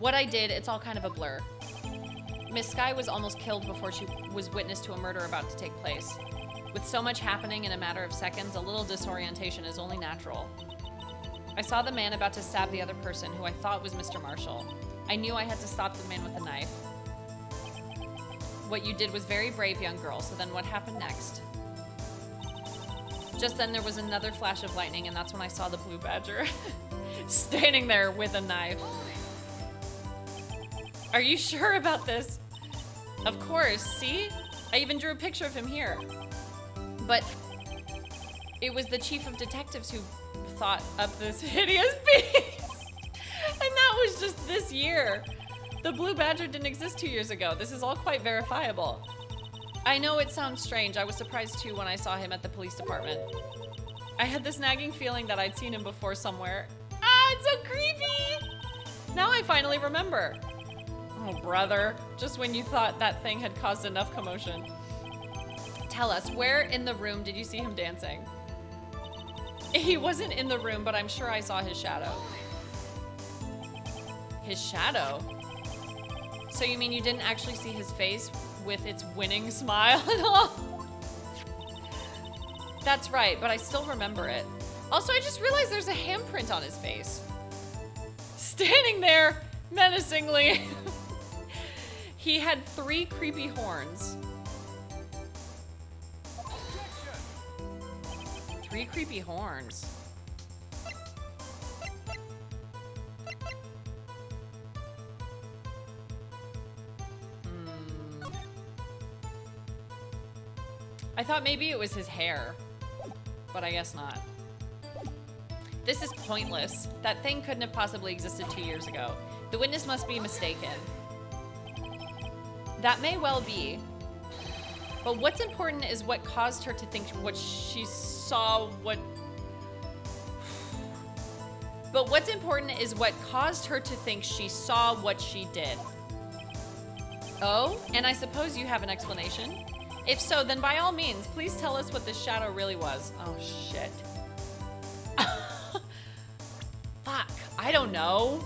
it's all kind of a blur. Miss Sky was almost killed before she was witness to a murder about to take place. With so much happening in a matter of seconds, a little disorientation is only natural. I saw the man about to stab the other person, who I thought was Mr. Marshall. I knew I had to stop the man with the knife. What you did was very brave, young girl, so then what happened next? Just then there was another flash of lightning, and that's when I saw the blue badger standing there with a knife. Are you sure about this? Of course, see? I even drew a picture of him here. But it was the chief of detectives who thought up this hideous beast. And that was just this year. The blue badger didn't exist 2 years ago. This is all quite verifiable. I know it sounds strange. I was surprised too when I saw him at the police department. I had this nagging feeling that I'd seen him before somewhere. Ah, it's so creepy! Now I finally remember. Oh, brother. Just when you thought that thing had caused enough commotion. Tell us, where in the room did you see him dancing? He wasn't in the room, but I'm sure I saw his shadow. His shadow? So you mean you didn't actually see his face with its winning smile and all? That's right, but I still remember it. Also, I just realized there's a handprint on his face. Standing there menacingly. He had 3 creepy horns. 3 creepy horns. I thought maybe it was his hair, but I guess not. This is pointless. That thing couldn't have possibly existed 2 years ago. The witness must be mistaken. That may well be. But what's important is what caused her to think what she saw, But what's important is what caused her to think she saw what she did. Oh, and I suppose you have an explanation? If so, then by all means, please tell us what this shadow really was. Oh, shit. Fuck, I don't know.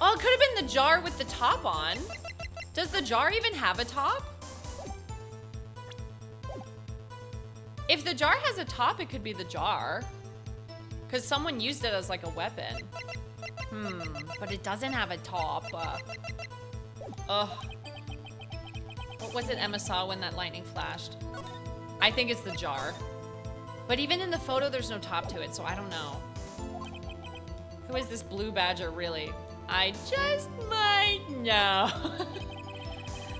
Oh, it could have been the jar with the top on. Does the jar even have a top? If the jar has a top, it could be the jar. Because someone used it as like a weapon. But it doesn't have a top. Ugh. What was it Emma saw when that lightning flashed? I think it's the jar. But even in the photo, there's no top to it, so I don't know. Who is this blue badger, really? I just might know.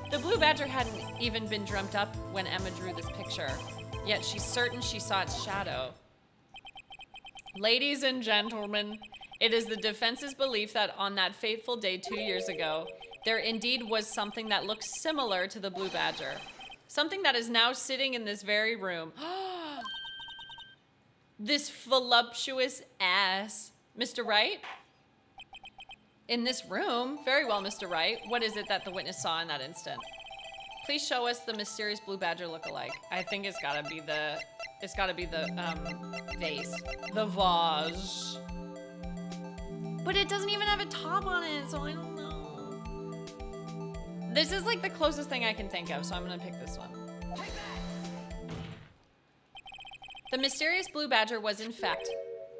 The blue badger hadn't even been dreamt up when Emma drew this picture. Yet she's certain she saw its shadow. Ladies and gentlemen, it is the defense's belief that on that fateful day 2 years ago, there indeed was something that looked similar to the blue badger. Something that is now sitting in this very room. This voluptuous ass. Mr. Wright? In this room? Very well, Mr. Wright. What is it that the witness saw in that instant? Please show us the mysterious blue badger look-alike. I think it's gotta be the vase. The vase. But it doesn't even have a top on it, so I don't know. This is like the closest thing I can think of, so I'm gonna pick this one. The mysterious blue badger was in fact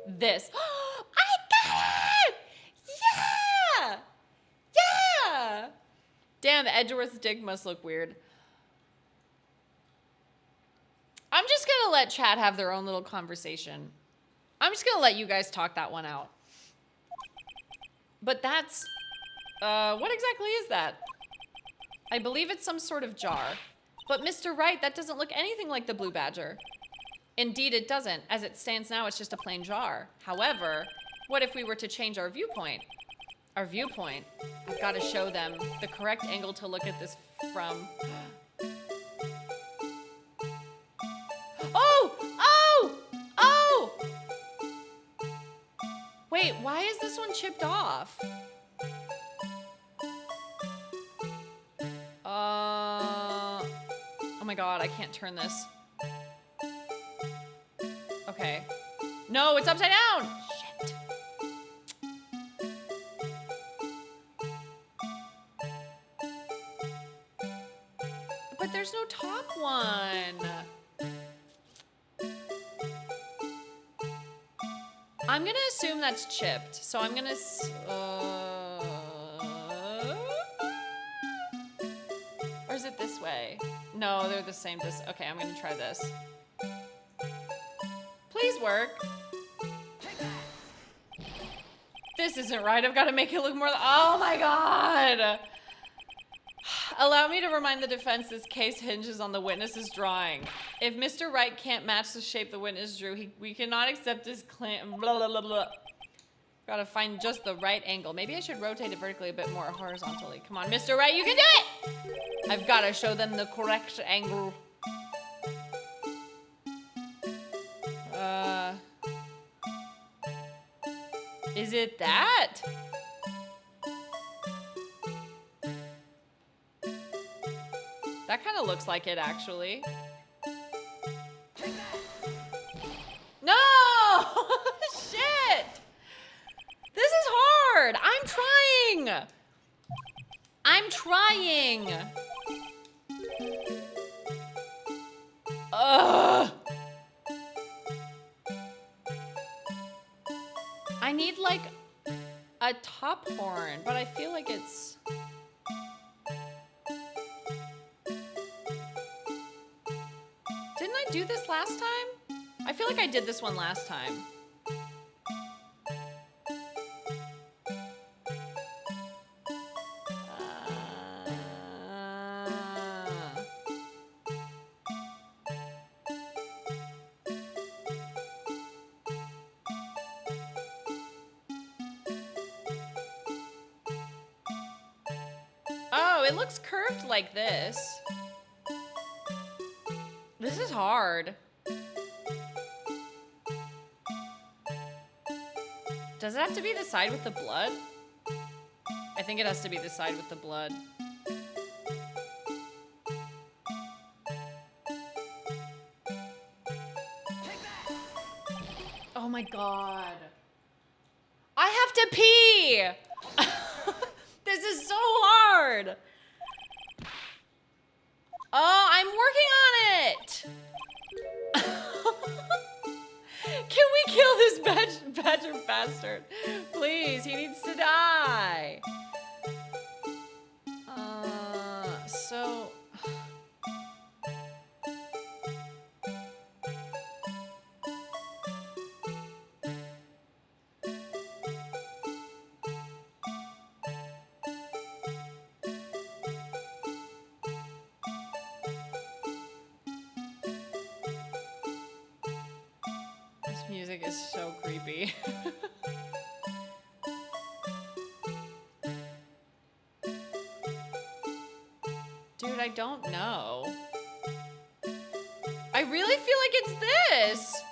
this. I got it! Yeah! Yeah! Damn, Edgeworth's dig must look weird. I'm just gonna let chat have their own little conversation. I'm just gonna let you guys talk that one out. But that's, what exactly is that? I believe it's some sort of jar. But Mr. Wright, that doesn't look anything like the blue badger. Indeed, it doesn't. As it stands now, it's just a plain jar. However, what if we were to change our viewpoint? Our viewpoint. I've got to show them the correct angle to look at this from. Oh! Oh! Oh! Wait, why is this one chipped off? Oh my god, I can't turn this. Okay. No, it's upside down! Shit. But there's no top one. I'm gonna assume that's chipped, so I'm gonna, or is it this way? No, they're the same okay, I'm gonna try this. Please work. This isn't right, I've gotta make it look more, oh my god! Allow me to remind the defense this case hinges on the witness's drawing. If Mr. Wright can't match the shape the witness drew, we cannot accept his claim. Blah, blah, blah, blah. Gotta find just the right angle. Maybe I should rotate it vertically a bit more horizontally. Come on, Mr. Wright, you can do it! I've gotta show them the correct angle. Is it that? That kind of looks like it, actually. No! Shit! This is hard! I'm trying! I'm trying! Ugh! I need, like, a top horn, but I feel like it's... Didn't I do this last time? I feel like I did this one last time. Oh, it looks curved like this. This is hard. Does it have to be the side with the blood? I think it has to be the side with the blood. Oh my god. I have to pee! This is so hard! Oh, I'm working on it! Badger bastard. Please, he needs to die. So... This music is so creepy. Dude, I don't know. I really feel like it's this.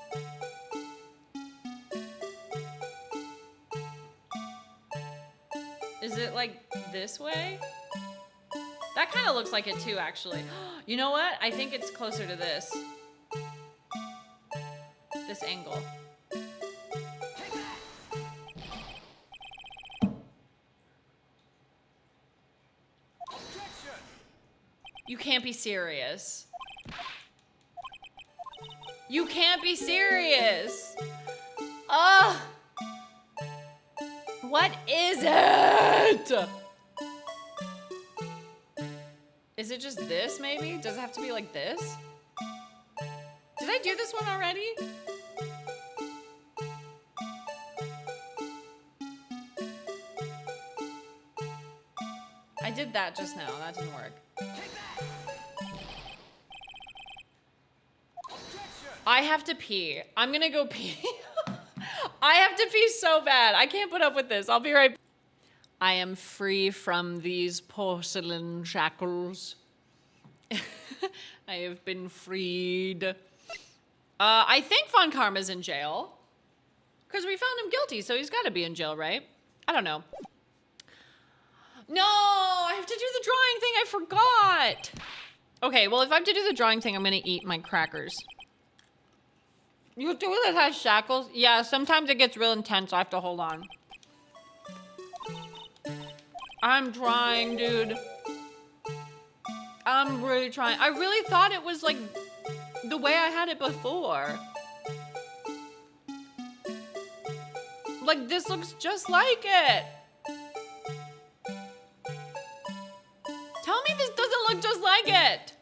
Is it like this way? That kind of looks like it too, actually. You know what? I think it's closer to this. This angle. You can't be serious. You can't be serious. Ugh. What is it? Is it just this, maybe? Does it have to be like this? Did I do this one already? I did that just now. That didn't work. I have to pee. I'm gonna go pee. I have to pee so bad. I can't put up with this. I'll be right back. I am free from these porcelain shackles. I have been freed. I think Von Karma's in jail. Because we found him guilty, so he's got to be in jail, right? I don't know. No, I have to do the drawing thing. I forgot. Okay, well, if I have to do the drawing thing, I'm going to eat my crackers. Your toilet has shackles? Yeah, sometimes it gets real intense. I have to hold on. I'm trying, dude. I'm really trying. I really thought it was like the way I had it before. Like, this looks just like it. Tell me this doesn't look just like it.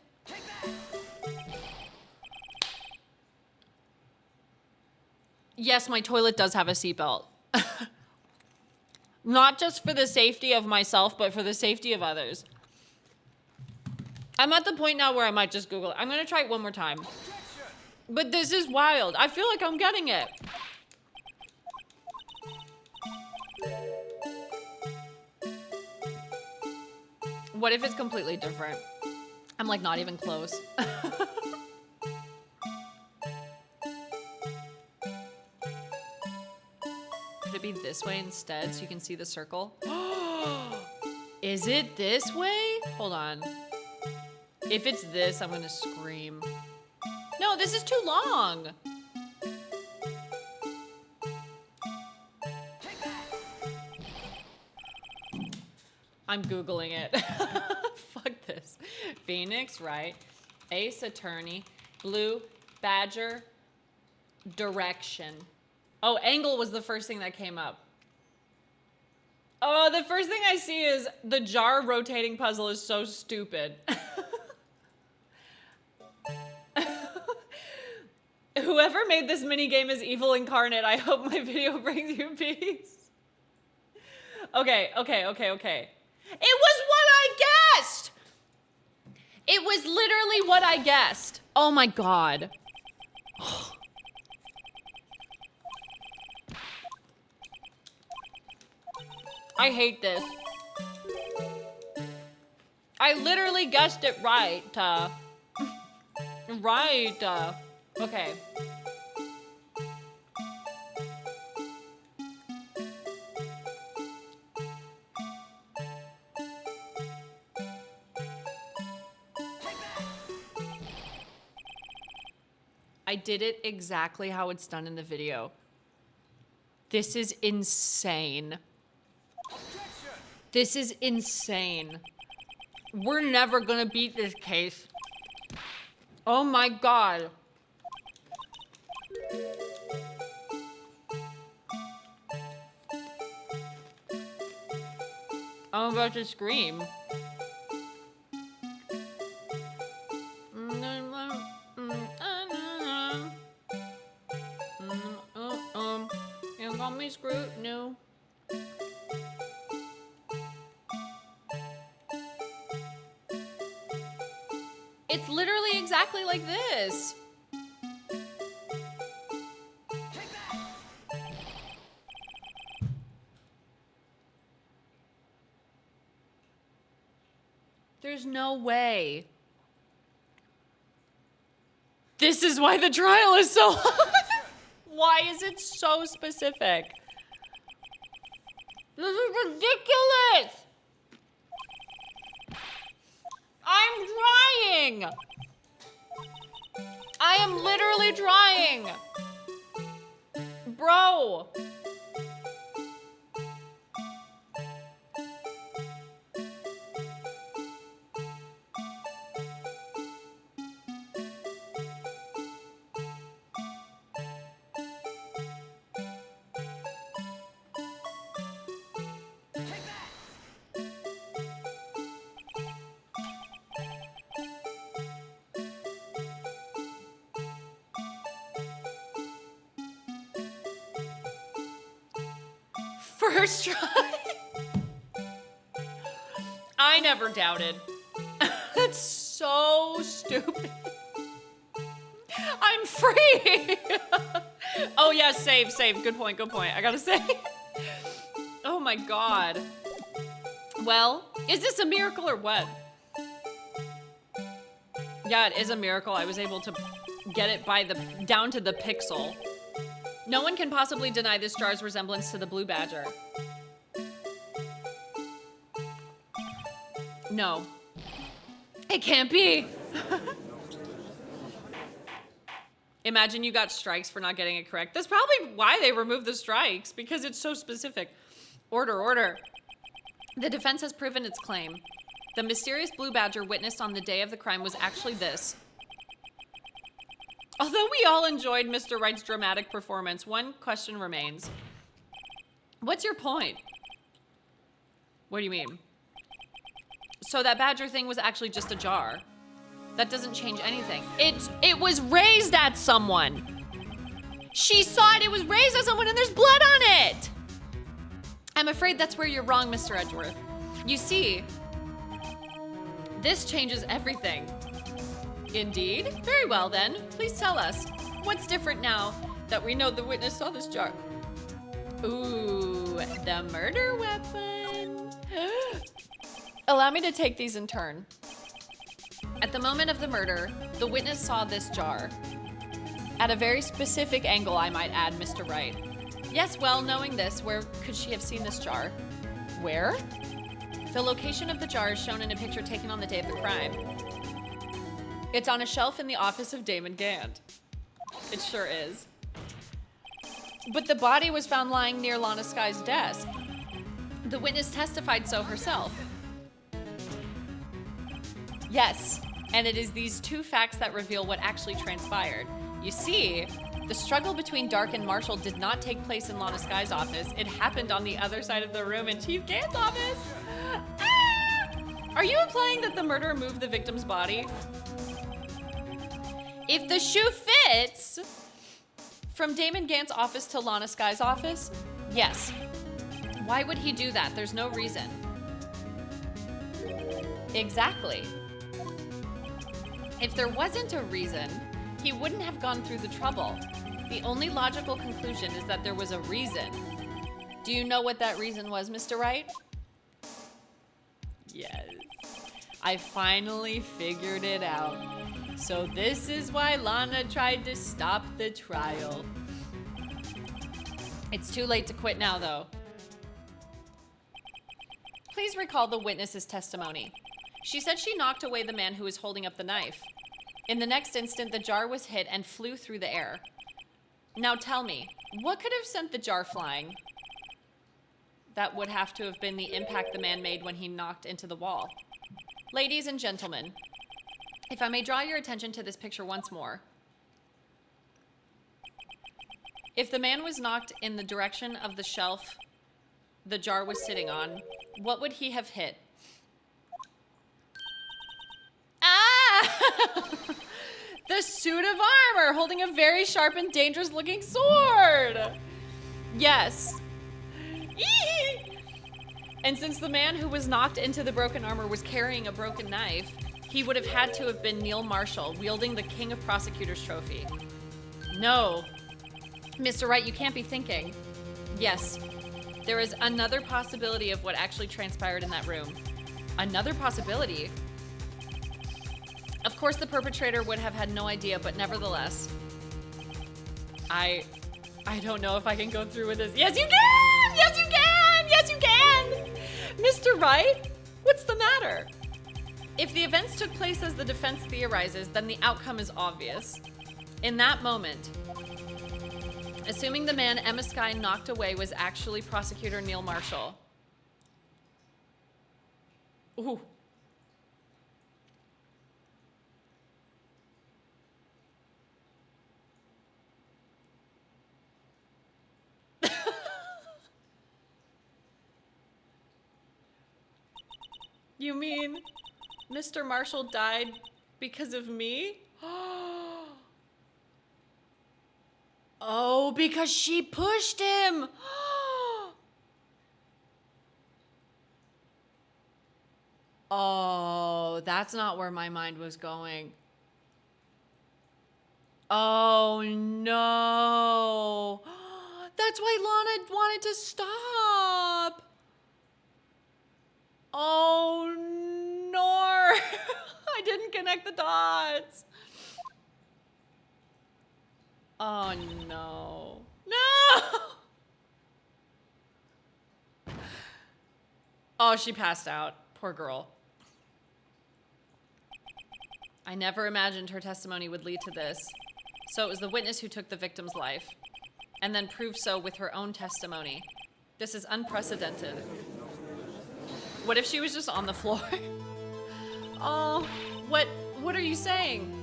Yes, my toilet does have a seatbelt. Not just for the safety of myself, but for the safety of others. I'm at the point now where I might just Google it. I'm gonna try it one more time. But this is wild. I feel like I'm getting it. What if it's completely different? I'm like not even close. Could it be this way instead so you can see the circle? Is it this way? Hold on. If it's this, I'm gonna scream. No, this is too long. I'm Googling it. Fuck this. Phoenix, right? Ace Attorney. Blue. Badger. Direction. Oh, angle was the first thing that came up. Oh, the first thing I see is the jar rotating puzzle is so stupid. Whoever made this minigame is evil incarnate. I hope my video brings you peace. Okay. It was what I guessed! It was literally what I guessed. Oh my god. I hate this. I literally guessed it right. Okay. I did it exactly how it's done in the video. This is insane. This is insane. We're never gonna beat this case. Oh my god. about to scream. You got me screwed? No. It's literally exactly like this. There's no way. This is why the trial is so hard. Why is it so specific? This is ridiculous. I'm trying. I am literally trying. Bro. First try. I never doubted. That's so stupid. I'm free. Oh yeah, save. Good point. I gotta say. Oh my God. Well, is this a miracle or what? Yeah, it is a miracle. I was able to get it by down to the pixel. No one can possibly deny this jar's resemblance to the blue badger. No. It can't be. Imagine you got strikes for not getting it correct. That's probably why they removed the strikes, because it's so specific. Order. The defense has proven its claim. The mysterious blue badger witnessed on the day of the crime was actually this. Although we all enjoyed Mr. Wright's dramatic performance, one question remains. What's your point? What do you mean? So that badger thing was actually just a jar. That doesn't change anything. It was raised at someone. She saw it was raised at someone and there's blood on it. I'm afraid that's where you're wrong, Mr. Edgeworth. You see, this changes everything. Indeed? Very well then. Please tell us. What's different now that we know the witness saw this jar? Ooh, the murder weapon. Allow me to take these in turn. At the moment of the murder, the witness saw this jar. At a very specific angle, I might add, Mr. Wright. Yes, well, knowing this, where could she have seen this jar? Where? The location of the jar is shown in a picture taken on the day of the crime. It's on a shelf in the office of Damon Gant. It sure is. But the body was found lying near Lana Sky's desk. The witness testified so herself. Yes, and it is these two facts that reveal what actually transpired. You see, the struggle between Dark and Marshall did not take place in Lana Sky's office. It happened on the other side of the room in Chief Gant's office. Ah! Are you implying that the murderer moved the victim's body? If the shoe fits from Damon Gant's office to Lana Sky's office, yes. Why would he do that? There's no reason. Exactly. If there wasn't a reason, he wouldn't have gone through the trouble. The only logical conclusion is that there was a reason. Do you know what that reason was, Mr. Wright? Yes. I finally figured it out. So this is why Lana tried to stop the trial. It's too late to quit now, though. Please recall the witness's testimony. She said she knocked away the man who was holding up the knife. In the next instant, the jar was hit and flew through the air. Now tell me, what could have sent the jar flying? That would have to have been the impact the man made when he knocked into the wall. Ladies and gentlemen, if I may draw your attention to this picture once more. If the man was knocked in the direction of the shelf the jar was sitting on, What would he have hit? Ah! The suit of armor, holding a very sharp and dangerous looking sword. Yes. Eee! And since the man who was knocked into the broken armor was carrying a broken knife, he would have had to have been Neil Marshall, wielding the King of Prosecutors trophy. No. Mr. Wright, you can't be thinking. Yes. There is another possibility of what actually transpired in that room. Another possibility? Of course the perpetrator would have had no idea, but nevertheless. I don't know if I can go through with this. Yes, you can! Yes, you can! Yes, you can! Mr. Wright, what's the matter? If the events took place as the defense theorizes, then the outcome is obvious. In that moment, assuming the man Emma Sky knocked away was actually Prosecutor Neil Marshall. Ooh. You mean Mr. Marshall died because of me? Oh, because she pushed him. Oh, that's not where my mind was going. Oh, no. That's why Lana wanted to stop. Oh, no. I didn't connect the dots. Oh, no. No! Oh, she passed out. Poor girl. I never imagined her testimony would lead to this. So it was the witness who took the victim's life, and then proved so with her own testimony. This is unprecedented. What if she was just on the floor? Oh, what are you saying?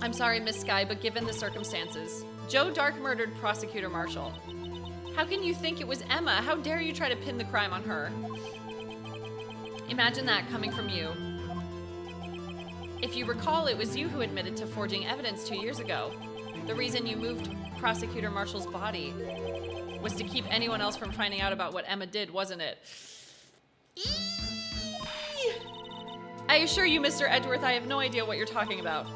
I'm sorry, Miss Sky, but given the circumstances, Joe Dark murdered Prosecutor Marshall. How can you think it was Emma? How dare you try to pin the crime on her? Imagine that coming from you. If you recall, it was you who admitted to forging evidence 2 years ago. The reason you moved Prosecutor Marshall's body was to keep anyone else from finding out about what Emma did, wasn't it? I assure you, Mr. Edgeworth, I have no idea what you're talking about.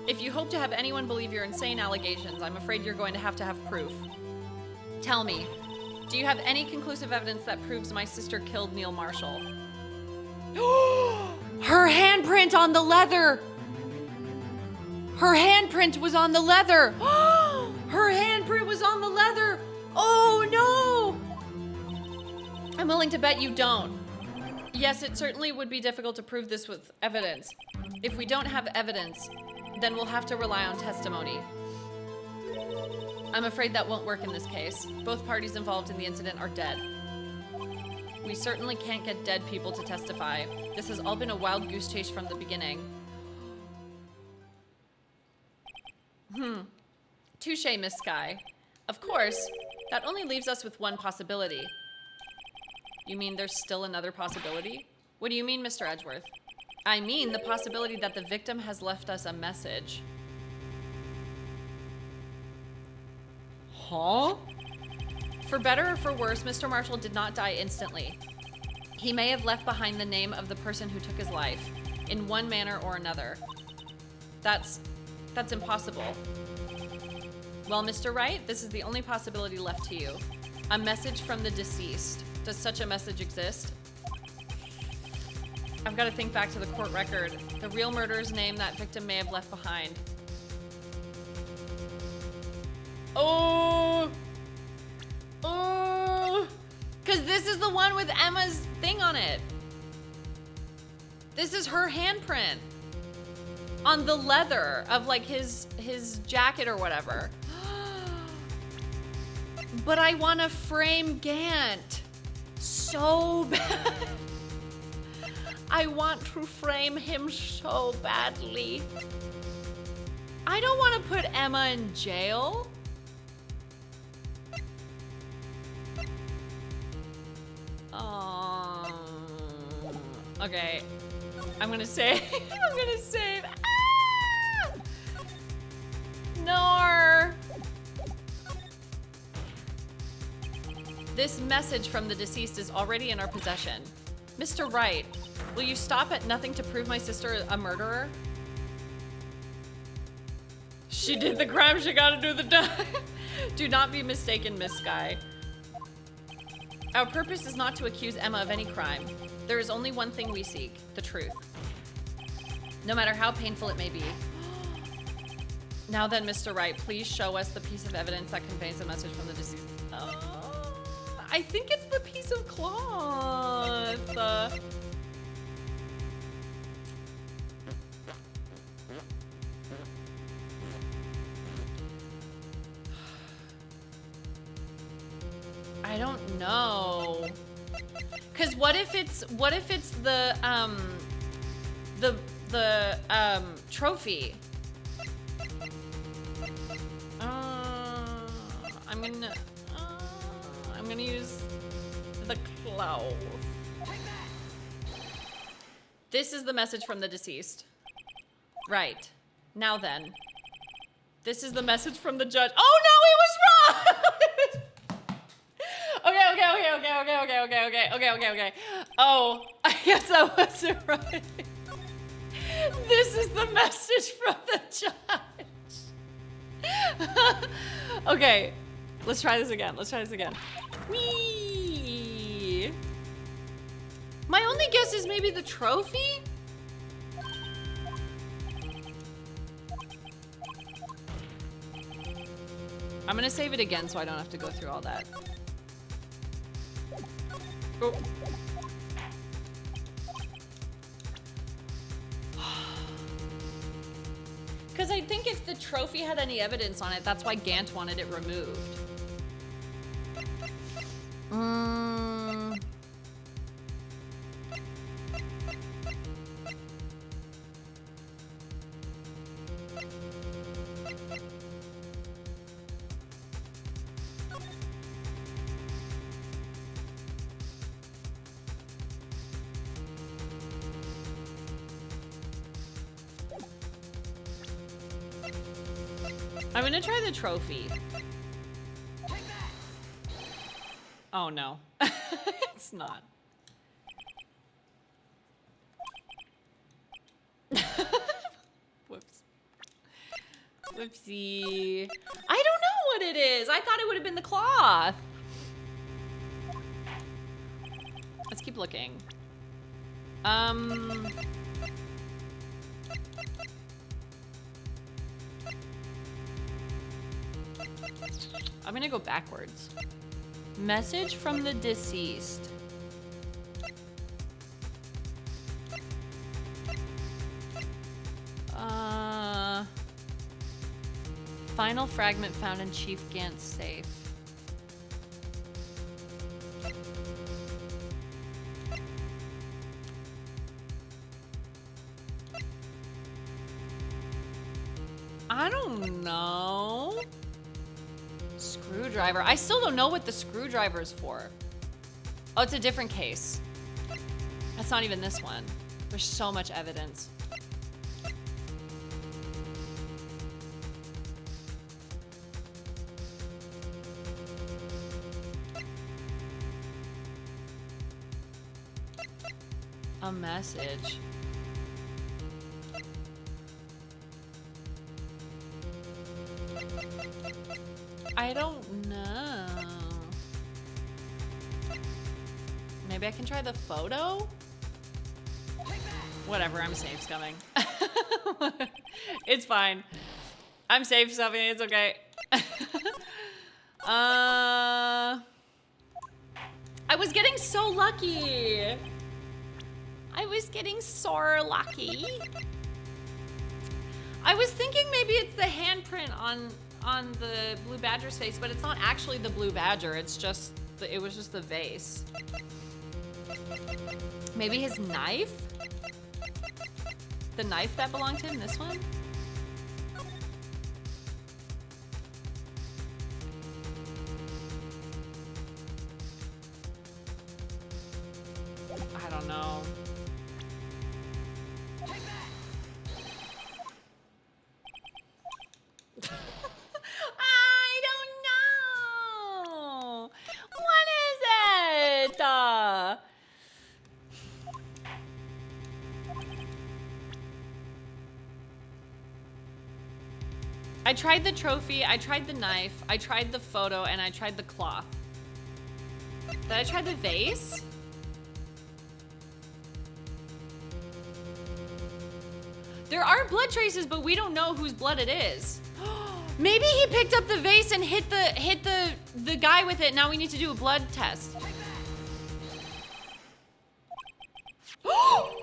If you hope to have anyone believe your insane allegations, I'm afraid you're going to have proof. Tell me, do you have any conclusive evidence that proves my sister killed Neil Marshall? Her handprint on the leather! Her handprint was on the leather! Her handprint was on the leather! Oh no! I'm willing to bet you don't. Yes, it certainly would be difficult to prove this with evidence. If we don't have evidence, then we'll have to rely on testimony. I'm afraid that won't work in this case. Both parties involved in the incident are dead. We certainly can't get dead people to testify. This has all been a wild goose chase from the beginning. Touché, Miss Sky. Of course, that only leaves us with one possibility. You mean there's still another possibility? What do you mean, Mr. Edgeworth? I mean the possibility that the victim has left us a message. Huh? For better or for worse, Mr. Marshall did not die instantly. He may have left behind the name of the person who took his life, in one manner or another. That's impossible. Well, Mr. Wright, this is the only possibility left to you. A message from the deceased. Does such a message exist? I've got to think back to the court record. The real murderer's name that victim may have left behind. Oh! Oh! Because this is the one with Emma's thing on it. This is her handprint on the leather of like his jacket or whatever. But I want to frame Gant so bad. I want to frame him so badly. I don't want to put Emma in jail. Okay. I'm gonna save. I'm gonna save. Ah! No. This message from the deceased is already in our possession. Mr. Wright, will you stop at nothing to prove my sister a murderer? She did the crime, she gotta do the time. Do not be mistaken, Miss Sky. Our purpose is not to accuse Emma of any crime. There is only one thing we seek, the truth. No matter how painful it may be. Now then, Mr. Wright, please show us the piece of evidence that conveys a message from the deceased. I think it's the piece of cloth. I don't know. Cause what if it's the trophy? I'm gonna use the cloth. This is the message from the deceased. Right. Now then. This is the message from the judge. Oh no, he was wrong! Okay. Oh, I guess I wasn't right. This is the message from the judge. Okay, let's try this again. Whee! My only guess is maybe the trophy? I'm gonna save it again so I don't have to go through all that. Oh. Because I think if the trophy had any evidence on it, that's why Gant wanted it removed. I'm gonna try the trophy. Oh no, it's not. Whoops. Whoopsie. I don't know what it is. I thought it would have been the cloth. Let's keep looking. I'm gonna go backwards. Message from the deceased. Final fragment found in Chief Gant's safe. I don't know. Screwdriver. I still don't know what the screwdriver is for. Oh, it's a different case. That's not even this one. There's so much evidence. A message. I don't know. Maybe I can try the photo? Whatever, I'm safe scumming. It's fine. I'm safe scumming, it's okay. I was getting so lucky. I was getting so lucky. I was thinking maybe it's the handprint on the blue badger's face, but it's not actually the blue badger. It's just it was just the vase. Maybe his knife? The knife that belonged to him, this one? I don't know. I tried the trophy, I tried the knife, I tried the photo, and I tried the cloth. Did I try the vase? There are blood traces, but we don't know whose blood it is. Maybe he picked up the vase and hit the guy with it. Now we need to do a blood test. Oh!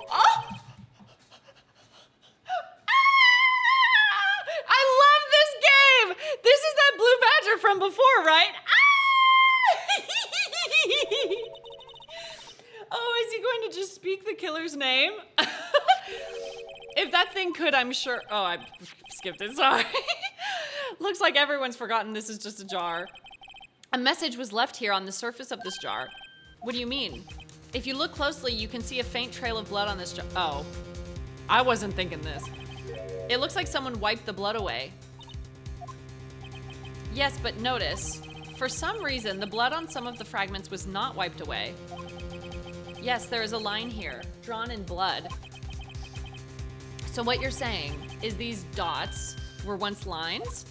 I love this game! This is that blue badger from before, right? Oh, is he going to just speak the killer's name? If that thing could, I'm sure. Oh, I skipped it, sorry. Looks like everyone's forgotten this is just a jar. A message was left here on the surface of this jar. What do you mean? If you look closely, you can see a faint trail of blood on this jar. Oh, I wasn't thinking this. It looks like someone wiped the blood away. Yes, but notice, for some reason, the blood on some of the fragments was not wiped away. Yes, there is a line here, drawn in blood. So what you're saying is these dots were once lines?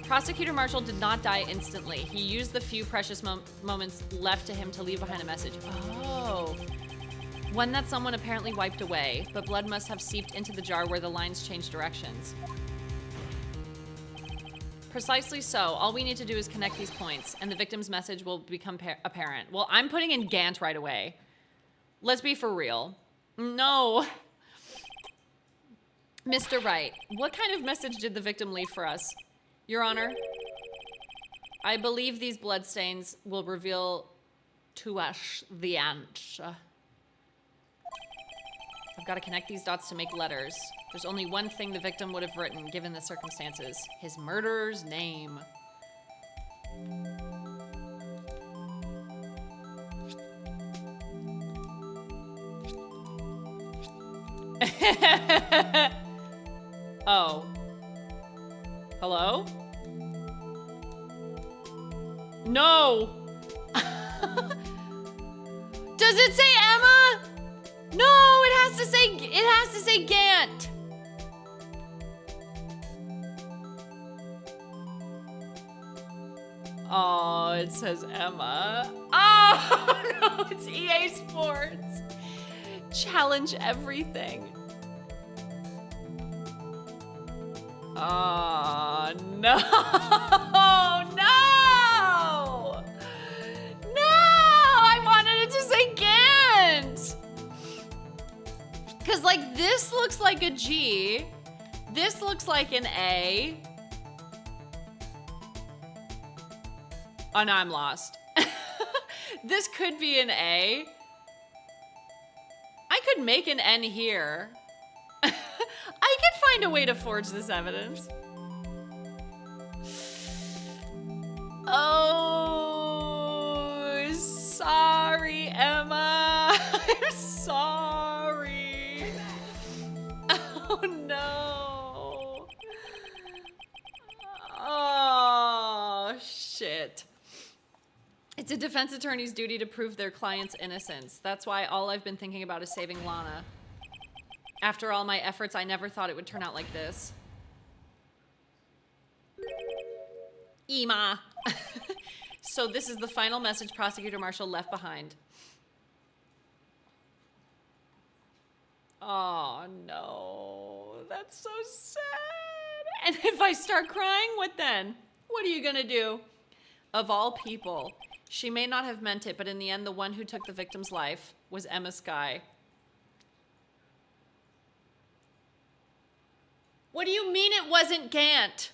Prosecutor Marshall did not die instantly. He used the few precious moments left to him to leave behind a message. Oh. One that someone apparently wiped away, but blood must have seeped into the jar where the lines changed directions. Precisely so. All we need to do is connect these points, and the victim's message will become apparent. Well, I'm putting in Gant right away. Let's be for real. No. Mr. Wright, what kind of message did the victim leave for us? Your Honor, I believe these bloodstains will reveal to us the answer. I've got to connect these dots to make letters. There's only one thing the victim would have written, given the circumstances. His murderer's name. Oh. Hello? No! Does it say Emma? No, it has to say Gant. Oh, it says Emma. Oh no, it's EA Sports. Challenge everything. Oh no. No! No! I wanted it to say Gant. Cause like this looks like a G. This looks like an A. Oh, no, I'm lost. This could be an A. I could make an N here. I could find a way to forge this evidence. Oh, sorry, Emma. I'm sorry. Oh, no. Oh, shit. It's a defense attorney's duty to prove their client's innocence. That's why all I've been thinking about is saving Lana. After all my efforts, I never thought it would turn out like this. Ema. So this is the final message Prosecutor Marshall left behind. Oh, no. That's so sad. And if I start crying, what then? What are you gonna do? Of all people, she may not have meant it, but in the end, the one who took the victim's life was Lana Sky. What do you mean it wasn't Gant?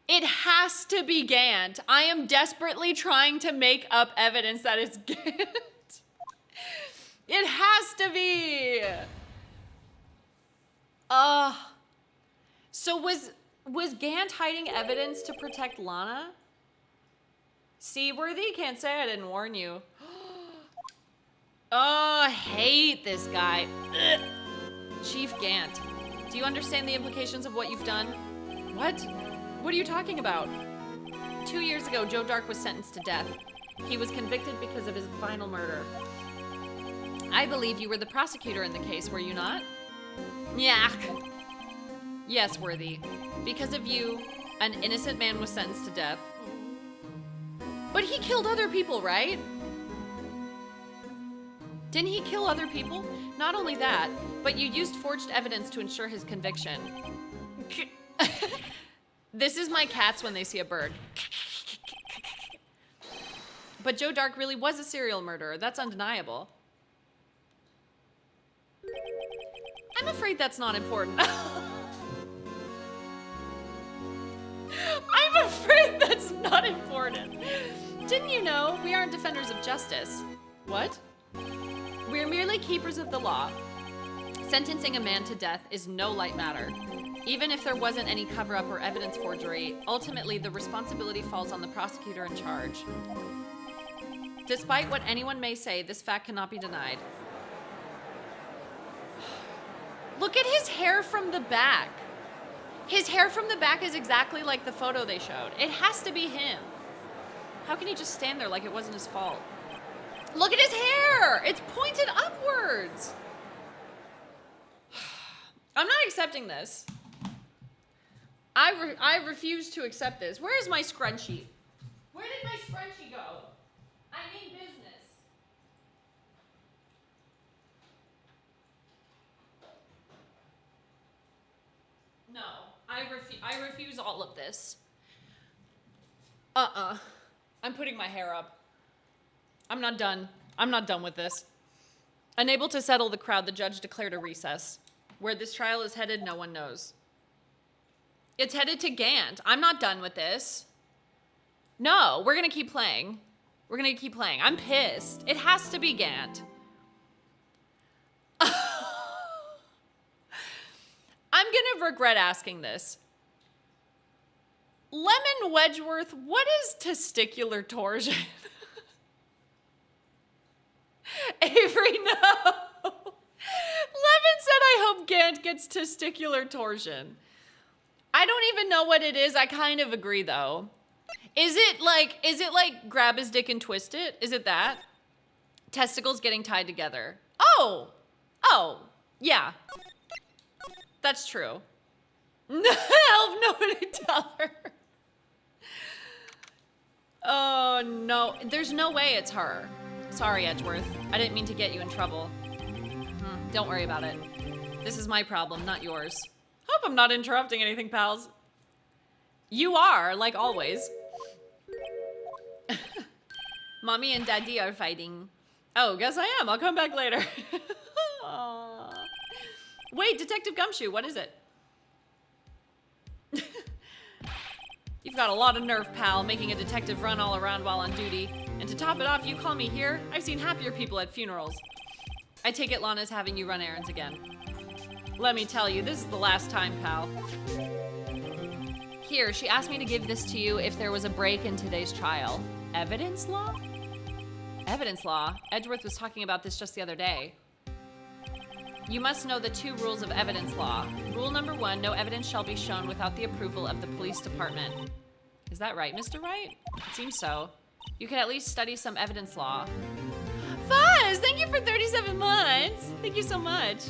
It has to be Gant. I am desperately trying to make up evidence that it's Gant. It has to be. So was Gant hiding evidence to protect Lana? Seaworthy? Can't say I didn't warn you. Oh, I hate this guy. Ugh. Chief Gant, do you understand the implications of what you've done? What? What are you talking about? 2 years ago, Joe Dark was sentenced to death. He was convicted because of his final murder. I believe you were the prosecutor in the case, were you not? Yeah. Yes, Worthy. Because of you, an innocent man was sentenced to death. But he killed other people, right? Didn't he kill other people? Not only that, but you used forged evidence to ensure his conviction. This is my cats when they see a bird. But Joe Dark really was a serial murderer. That's undeniable. I'm afraid that's not important. I'm afraid that's not important. Didn't you know we aren't defenders of justice? What? We're merely keepers of the law. Sentencing a man to death is no light matter. Even if there wasn't any cover-up or evidence forgery, ultimately the responsibility falls on the prosecutor in charge. Despite what anyone may say, this fact cannot be denied. Look at his hair from the back. His hair from the back is exactly like the photo they showed. It has to be him. How can he just stand there like it wasn't his fault? Look at his hair! It's pointed upwards! I'm not accepting this. I refuse to accept this. Where is my scrunchie? Where did my scrunchie go? I mean business. No, I refuse all of this. I'm putting my hair up. I'm not done. I'm not done with this. Unable to settle the crowd, the judge declared a recess. Where this trial is headed, no one knows. It's headed to Gant. I'm not done with this. No, we're gonna keep playing. We're gonna keep playing. I'm pissed. It has to be Gant. I'm gonna regret asking this. Lemon Wedgeworth, what is testicular torsion? Avery, no. Lemon said, I hope Gant gets testicular torsion. I don't even know what it is. I kind of agree, though. Is it like grab his dick and twist it? Is it that? Testicles getting tied together. Oh, yeah. That's true. I'll know what to tell her. Oh, no. There's no way it's her. Sorry, Edgeworth. I didn't mean to get you in trouble. Don't worry about it. This is my problem, not yours. Hope I'm not interrupting anything, pals. You are, like always. Mommy and Daddy are fighting. Oh, guess I am. I'll come back later. Wait, Detective Gumshoe, what is it? You've got a lot of nerve, pal, making a detective run all around while on duty. And to top it off, you call me here? I've seen happier people at funerals. I take it Lana's having you run errands again. Let me tell you, this is the last time, pal. Here, she asked me to give this to you if there was a break in today's trial. Evidence law? Evidence law? Edgeworth was talking about this just the other day. You must know the 2 rules of evidence law. Rule number 1, no evidence shall be shown without the approval of the police department. Is that right, Mr. Wright? It seems so. You could at least study some evidence law. Fuzz, thank you for 37 months. Thank you so much.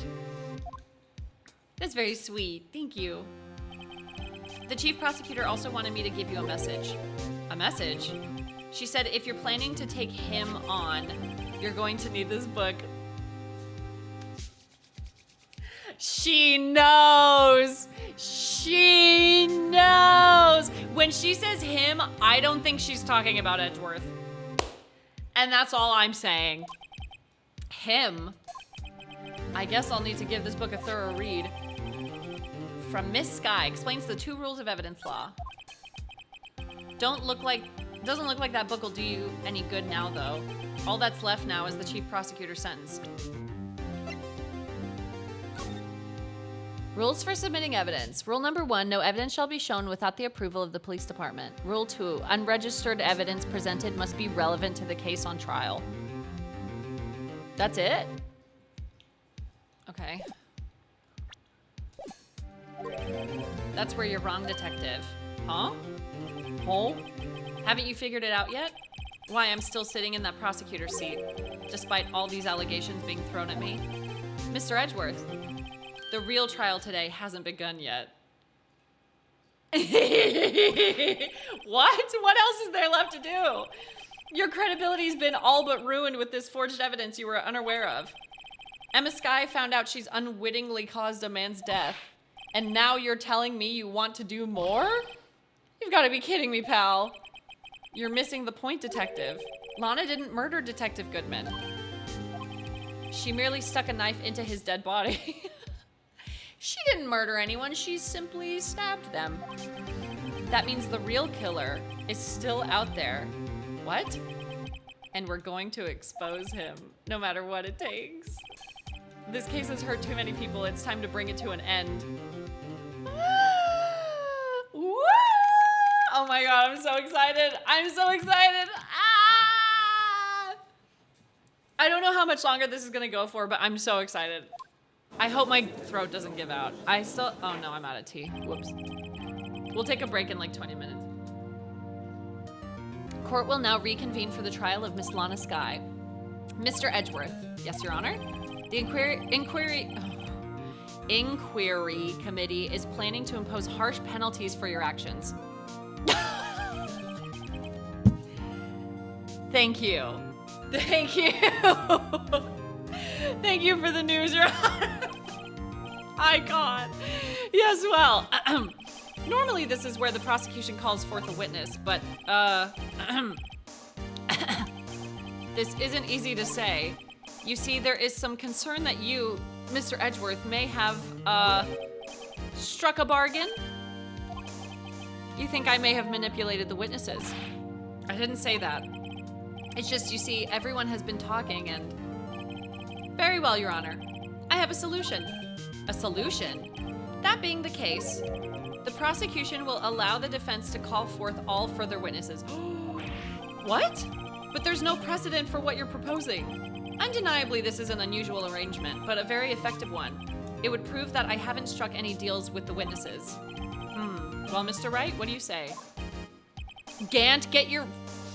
That's very sweet. Thank you. The chief prosecutor also wanted me to give you a message. A message? She said if you're planning to take him on, you're going to need this book. She knows. She knows. When she says him, I don't think she's talking about Edgeworth. And that's all I'm saying. Him. I guess I'll need to give this book a thorough read. From Miss Sky, explains the 2 rules of evidence law. Doesn't look like that book will do you any good now, though. All that's left now is the chief prosecutor's sentence. Rules for submitting evidence. Rule number 1, no evidence shall be shown without the approval of the police department. Rule 2, unregistered evidence presented must be relevant to the case on trial. That's it? Okay. That's where you're wrong, detective. Huh? Oh? Haven't you figured it out yet? Why I'm still sitting in that prosecutor's seat, despite all these allegations being thrown at me? Mr. Edgeworth, the real trial today hasn't begun yet. What? What else is there left to do? Your credibility's been all but ruined with this forged evidence you were unaware of. Emma Sky found out she's unwittingly caused a man's death. And now you're telling me you want to do more? You've got to be kidding me, pal. You're missing the point, Detective. Lana didn't murder Detective Goodman. She merely stuck a knife into his dead body. She didn't murder anyone, she simply stabbed them. That means the real killer is still out there. What? And we're going to expose him, no matter what it takes. This case has hurt too many people. It's time to bring it to an end. Woo! Oh my god, I'm so excited. I'm so excited. Ah! I don't know how much longer this is gonna go for, but I'm so excited. I hope my throat doesn't give out. Oh no, I'm out of tea. Whoops. We'll take a break in like 20 minutes. Court will now reconvene for the trial of Miss Lana Sky. Mr. Edgeworth. Yes, Your Honor? The inquiry committee is planning to impose harsh penalties for your actions. Thank you. Thank you. Thank you for the news, Your Honor. Icon. Yes, well. Normally this is where the prosecution calls forth a witness, but, this isn't easy to say. You see, there is some concern that you, Mr. Edgeworth, may have, struck a bargain? You think I may have manipulated the witnesses? I didn't say that. It's just, you see, everyone has been talking and... Very well, Your Honor. I have a solution. A solution? That being the case, the prosecution will allow the defense to call forth all further witnesses. What? But there's no precedent for what you're proposing. Undeniably, this is an unusual arrangement, but a very effective one. It would prove that I haven't struck any deals with the witnesses. Well, Mr. Wright, what do you say? Gant, get your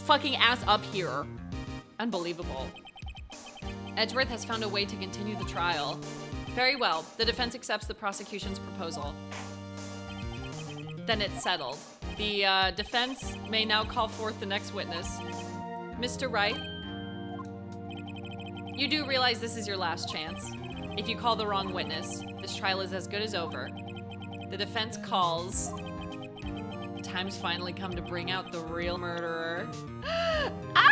fucking ass up here. Unbelievable. Edgeworth has found a way to continue the trial. Very well. The defense accepts the prosecution's proposal. Then it's settled. The defense may now call forth the next witness. Mr. Wright, you do realize this is your last chance. If you call the wrong witness, this trial is as good as over. The defense calls. The time's finally come to bring out the real murderer. Ah!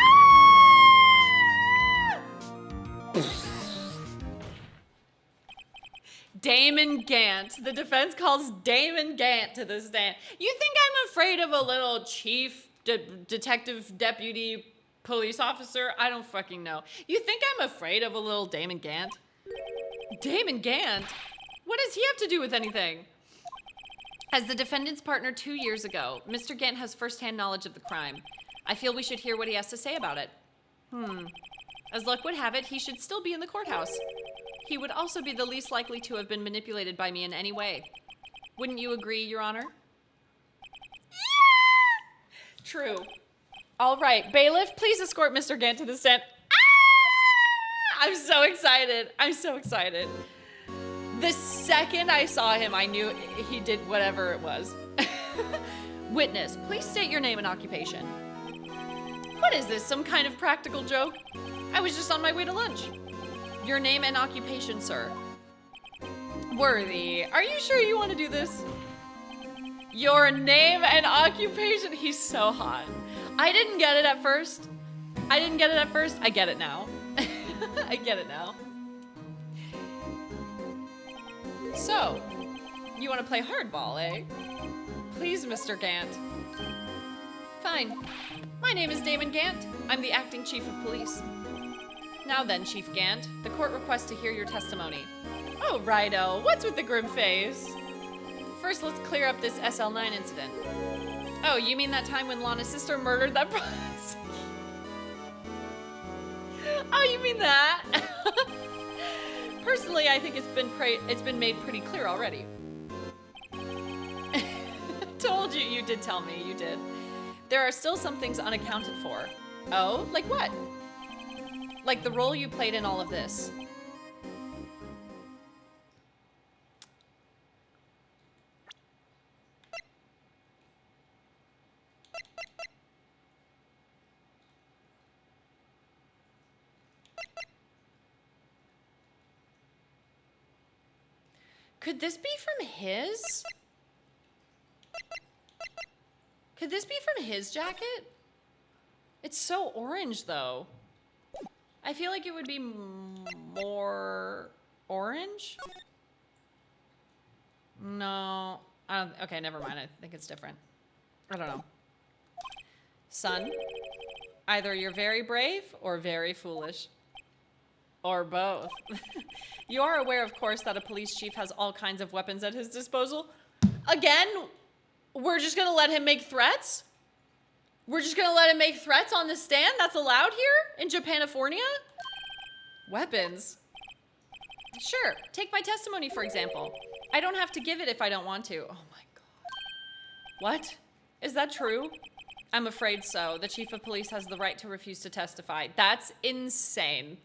Damon Gant. The defense calls Damon Gant to the stand. You think I'm afraid of a little chief detective deputy police officer? I don't fucking know. You think I'm afraid of a little Damon Gant? Damon Gant? What does he have to do with anything? As the defendant's partner 2 years ago, Mr. Gant has firsthand knowledge of the crime. I feel we should hear what he has to say about it. As luck would have it, he should still be in the courthouse. He would also be the least likely to have been manipulated by me in any way. Wouldn't you agree, Your Honor? Yeah! True. All right, bailiff, please escort Mr. Gant to the stand. Ah! I'm so excited. I'm so excited. The second I saw him, I knew he did whatever it was. Witness, please state your name and occupation. What is this, some kind of practical joke? I was just on my way to lunch. Your name and occupation, sir. Worthy, are you sure you want to do this? Your name and occupation. He's so hot. I didn't get it at first. I get it now. I get it now. So, you want to play hardball, eh? Please, Mr. Gant. Fine. My name is Damon Gant. I'm the acting chief of police. Now then, Chief Gant, the court requests to hear your testimony. Oh, righto. What's with the grim face? First, let's clear up this SL9 incident. Oh, you mean that time when Lana's sister murdered that prostitute? Oh, you mean that? Personally, I think it's been made pretty clear already. Told you. You did tell me. You did. There are still some things unaccounted for. Oh, like what? Like the role you played in all of this. Could this be from his? Could this be from his jacket? It's so orange, though. I feel like it would be more orange. No. I don't, okay, never mind. I think it's different. I don't know. Son, either you're very brave or very foolish. Or both. You are aware, of course, that a police chief has all kinds of weapons at his disposal. Again, we're just gonna let him make threats? We're just gonna let him make threats on the stand? That's allowed here in Japanifornia? Weapons? Sure, take my testimony, for example. I don't have to give it if I don't want to. Oh my god. What? Is that true? I'm afraid so. The chief of police has the right to refuse to testify. That's insane.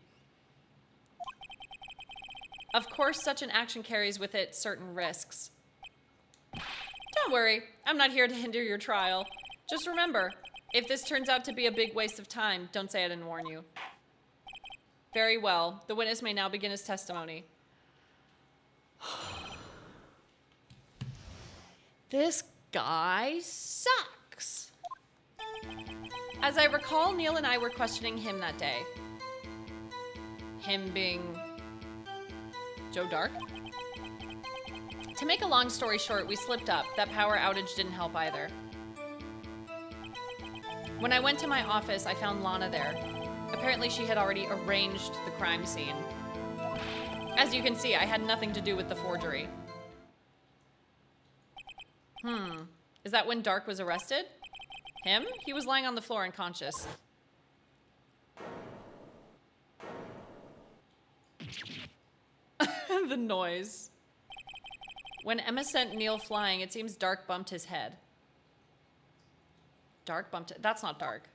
Of course, such an action carries with it certain risks. Don't worry, I'm not here to hinder your trial. Just remember, if this turns out to be a big waste of time, don't say I didn't warn you. Very well, the witness may now begin his testimony. This guy sucks. As I recall, Neil and I were questioning him that day. Him being Joe Dark? To make a long story short, we slipped up. That power outage didn't help either. When I went to my office, I found Lana there. Apparently she had already arranged the crime scene. As you can see, I had nothing to do with the forgery. Is that when Dark was arrested? Him? He was lying on the floor unconscious. The noise. When Emma sent Neil flying, it seems Dark bumped his head. Dark bumped it? That's not Dark.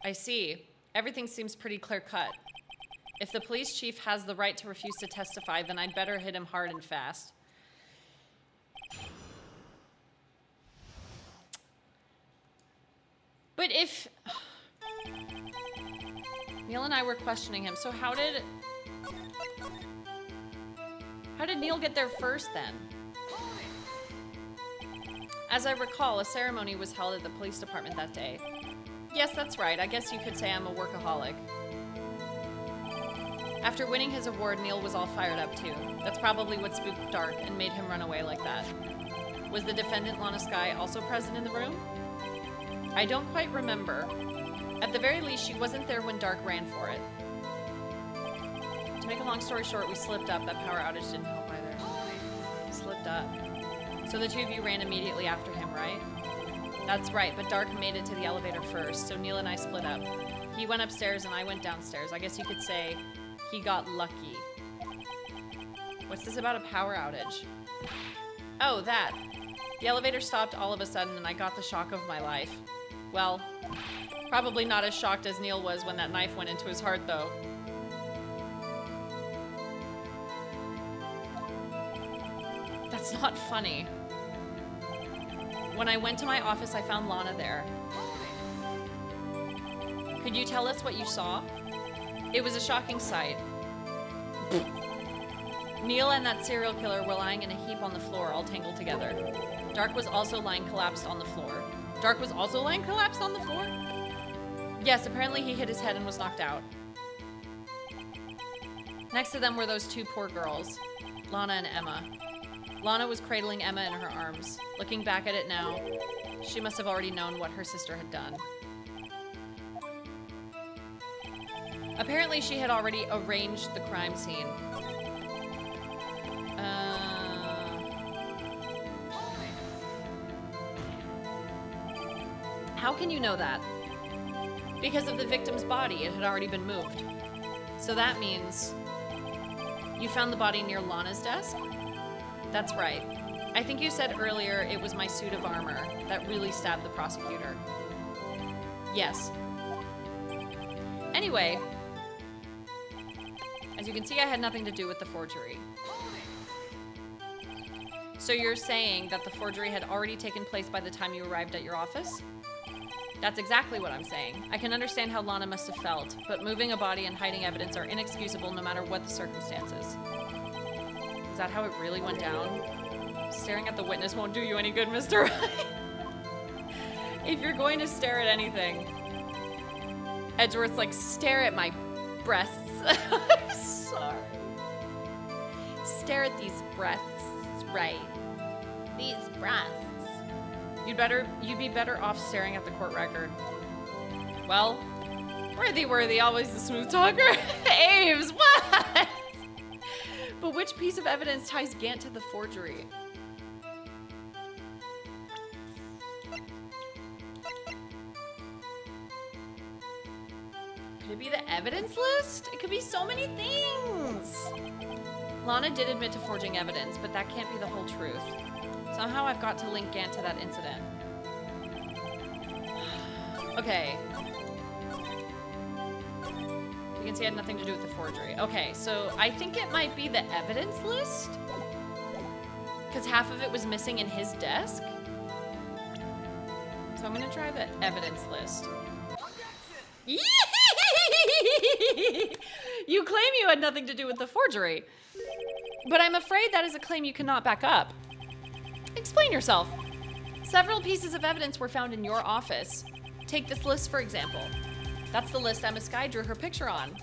I see. Everything seems pretty clear-cut. If the police chief has the right to refuse to testify, then I'd better hit him hard and fast. But if... Neil and I were questioning him, so how did Neil get there first then? As I recall, a ceremony was held at the police department that day. Yes, that's right. I guess you could say I'm a workaholic. After winning his award, Neil was all fired up too. That's probably what spooked Dark and made him run away like that. Was the defendant, Lana Sky, also present in the room? I don't quite remember. At the very least, she wasn't there when Dark ran for it. To make a long story short, we slipped up. That power outage didn't help either. Slipped up. So the two of you ran immediately after him, right? That's right, but Dark made it to the elevator first, so Neil and I split up. He went upstairs and I went downstairs. I guess you could say he got lucky. What's this about a power outage? Oh, that. The elevator stopped all of a sudden and I got the shock of my life. Well, probably not as shocked as Neil was when that knife went into his heart, though. That's not funny. When I went to my office, I found Lana there. Could you tell us what you saw? It was a shocking sight. Neil and that serial killer were lying in a heap on the floor, all tangled together. Dark was also lying collapsed on the floor. Dark was also lying collapsed on the floor? Yes, apparently he hit his head and was knocked out. Next to them were those two poor girls, Lana and Emma. Lana was cradling Emma in her arms. Looking back at it now, she must have already known what her sister had done. Apparently she had already arranged the crime scene. How can you know that? Because of the victim's body, it had already been moved. So that means you found the body near Lana's desk? That's right. I think you said earlier it was my suit of armor that really stabbed the prosecutor. Yes. Anyway, as you can see, I had nothing to do with the forgery. So you're saying that the forgery had already taken place by the time you arrived at your office? That's exactly what I'm saying. I can understand how Lana must have felt, but moving a body and hiding evidence are inexcusable no matter what the circumstances. Is that how it really went down? Staring at the witness won't do you any good, Mr. Wright. If you're going to stare at anything, Edgeworth's like, stare at my breasts. I'm sorry. Stare at these breasts, right? These breasts. You'd be better off staring at the court record. Well, worthy, always the smooth talker. Aves, what? But which piece of evidence ties Gant to the forgery? Could it be the evidence list? It could be so many things. Lana did admit to forging evidence, but that can't be the whole truth. Somehow I've got to link Gant to that incident. Okay. You can see it had nothing to do with the forgery. Okay, so I think it might be the evidence list. Because half of it was missing in his desk. So I'm gonna try the evidence list. You claim you had nothing to do with the forgery. But I'm afraid that is a claim you cannot back up. Explain yourself. Several pieces of evidence were found in your office. Take this list, for example. That's the list Lana Sky drew her picture on.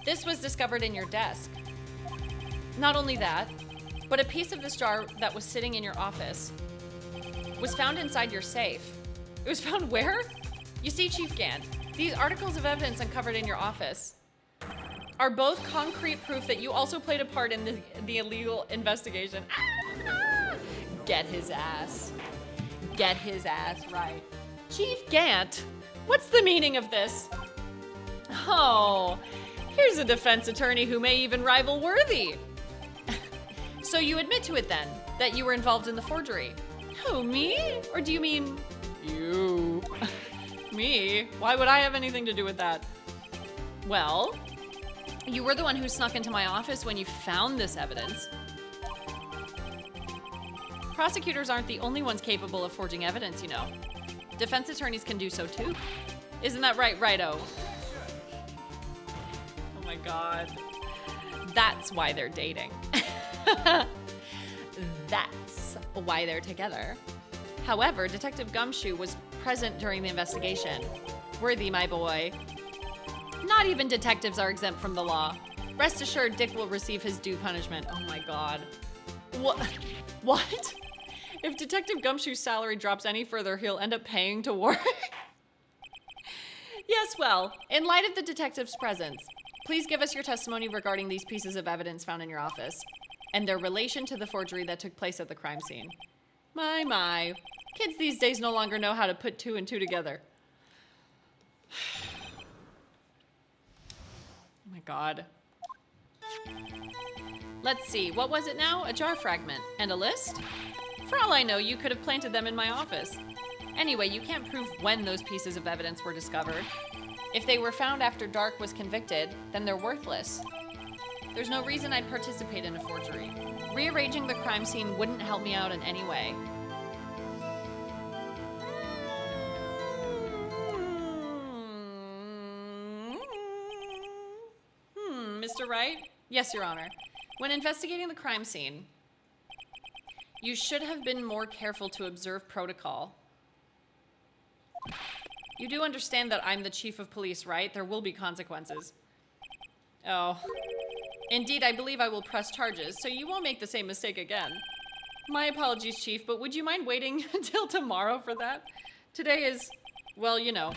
This was discovered in your desk. Not only that, but a piece of this jar that was sitting in your office was found inside your safe. It was found where? You see, Chief Gant, these articles of evidence uncovered in your office are both concrete proof that you also played a part in the illegal investigation. Get his ass. Get his ass right. Chief Gant, what's the meaning of this? Oh, here's a defense attorney who may even rival Worthy. So you admit to it then, that you were involved in the forgery? Who, me? Or do you mean you? Me? Why would I have anything to do with that? Well, you were the one who snuck into my office when you found this evidence. Prosecutors aren't the only ones capable of forging evidence, you know. Defense attorneys can do so too. Isn't that right, Righto? Oh my God. That's why they're dating. That's why they're together. However, Detective Gumshoe was present during the investigation. Worthy, my boy. Not even detectives are exempt from the law. Rest assured, Dick will receive his due punishment. Oh my God. What? If Detective Gumshoe's salary drops any further, he'll end up paying to work? Yes, well, in light of the detective's presence, please give us your testimony regarding these pieces of evidence found in your office and their relation to the forgery that took place at the crime scene. My. Kids these days no longer know how to put two and two together. Oh my God. Let's see, what was it now? A jar fragment and a list? For all I know, you could have planted them in my office. Anyway, you can't prove when those pieces of evidence were discovered. If they were found after Dark was convicted, then they're worthless. There's no reason I'd participate in a forgery. Rearranging the crime scene wouldn't help me out in any way. Mr. Wright? Yes, Your Honor. When investigating the crime scene, you should have been more careful to observe protocol. You do understand that I'm the chief of police, right? There will be consequences. Oh. Indeed, I believe I will press charges, so you won't make the same mistake again. My apologies, Chief, but would you mind waiting until tomorrow for that? Today is, well, you know.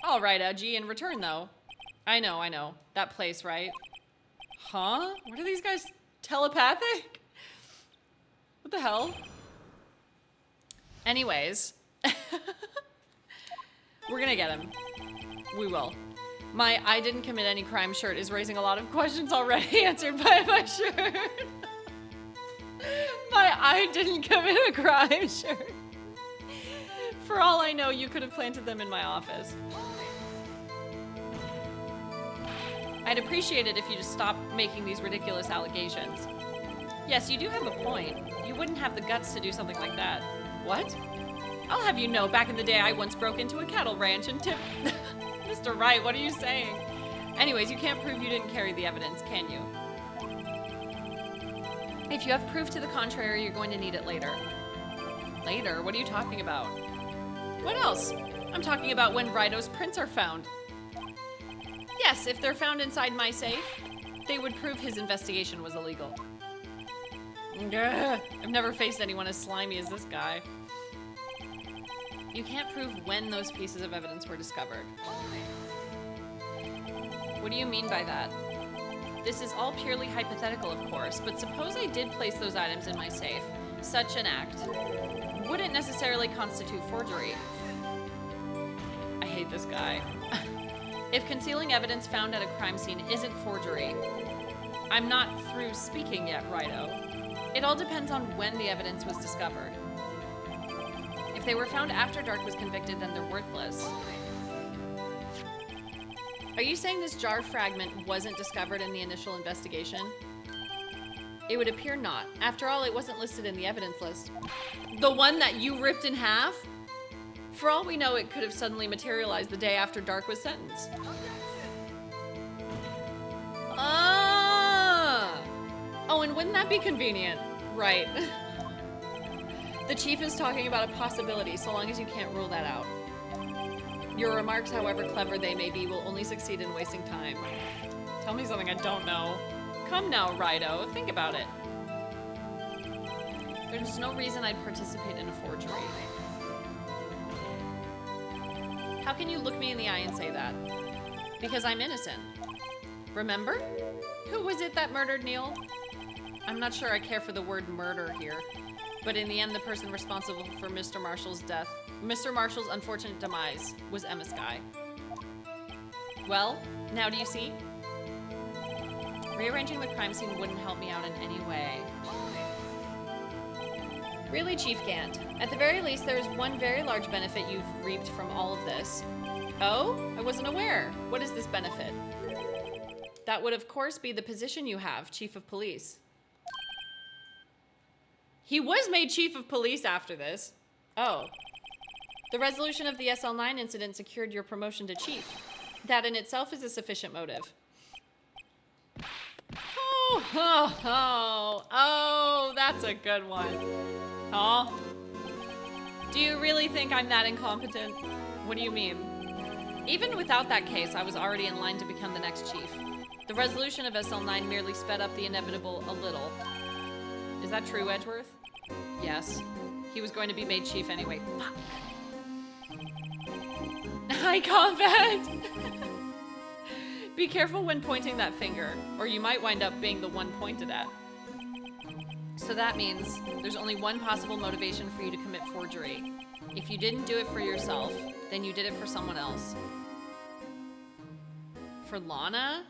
All right, Edgy, in return, though. I know. That place, right? Huh? What are these guys, telepathic? What the hell? Anyways. We're gonna get him. We will. My I didn't commit any crime shirt is raising a lot of questions already answered by my shirt. My I didn't commit a crime shirt. For all I know, you could have planted them in my office. I'd appreciate it if you just stopped making these ridiculous allegations. Yes, you do have a point. You wouldn't have the guts to do something like that. What? I'll have you know, back in the day, I once broke into a cattle ranch and tipped... Mr. Wright, what are you saying? Anyways, you can't prove you didn't carry the evidence, can you? If you have proof to the contrary, you're going to need it later. Later? What are you talking about? What else? I'm talking about when Righto's prints are found. Yes, if they're found inside my safe, they would prove his investigation was illegal. Ugh, I've never faced anyone as slimy as this guy. You can't prove when those pieces of evidence were discovered. What do you mean by that? This is all purely hypothetical, of course, but suppose I did place those items in my safe. Such an act wouldn't necessarily constitute forgery. I hate this guy. If concealing evidence found at a crime scene isn't forgery, I'm not through speaking yet, Righto. It all depends on when the evidence was discovered. If they were found after Dark was convicted, then they're worthless. Are you saying this jar fragment wasn't discovered in the initial investigation? It would appear not. After all, it wasn't listed in the evidence list. The one that you ripped in half? For all we know, it could have suddenly materialized the day after Dark was sentenced. Ah! Oh, and wouldn't that be convenient? Right. The chief is talking about a possibility, so long as you can't rule that out. Your remarks, however clever they may be, will only succeed in wasting time. Tell me something I don't know. Come now, Righto. Think about it. There's no reason I'd participate in a forgery. How can you look me in the eye and say that? Because I'm innocent. Remember? Who was it that murdered Neil? I'm not sure I care for the word murder here, but in the end, the person responsible for Mr. Marshall's death, Mr. Marshall's unfortunate demise, was Lana Sky. Well, now do you see? Rearranging the crime scene wouldn't help me out in any way. Really, Chief Gant. At the very least, there is one very large benefit you've reaped from all of this. Oh? I wasn't aware. What is this benefit? That would, of course, be the position you have, Chief of Police. He was made Chief of Police after this. Oh. The resolution of the SL9 incident secured your promotion to Chief. That in itself is a sufficient motive. Oh, that's a good one. Oh. Do you really think I'm that incompetent? What do you mean? Even without that case, I was already in line to become the next chief. The resolution of SL9 merely sped up the inevitable a little. Is that true, Edgeworth? Yes. He was going to be made chief anyway. Fuck. High combat! Be careful when pointing that finger, or you might wind up being the one pointed at. So that means there's only one possible motivation for you to commit forgery. If you didn't do it for yourself, then you did it for someone else. For Lana?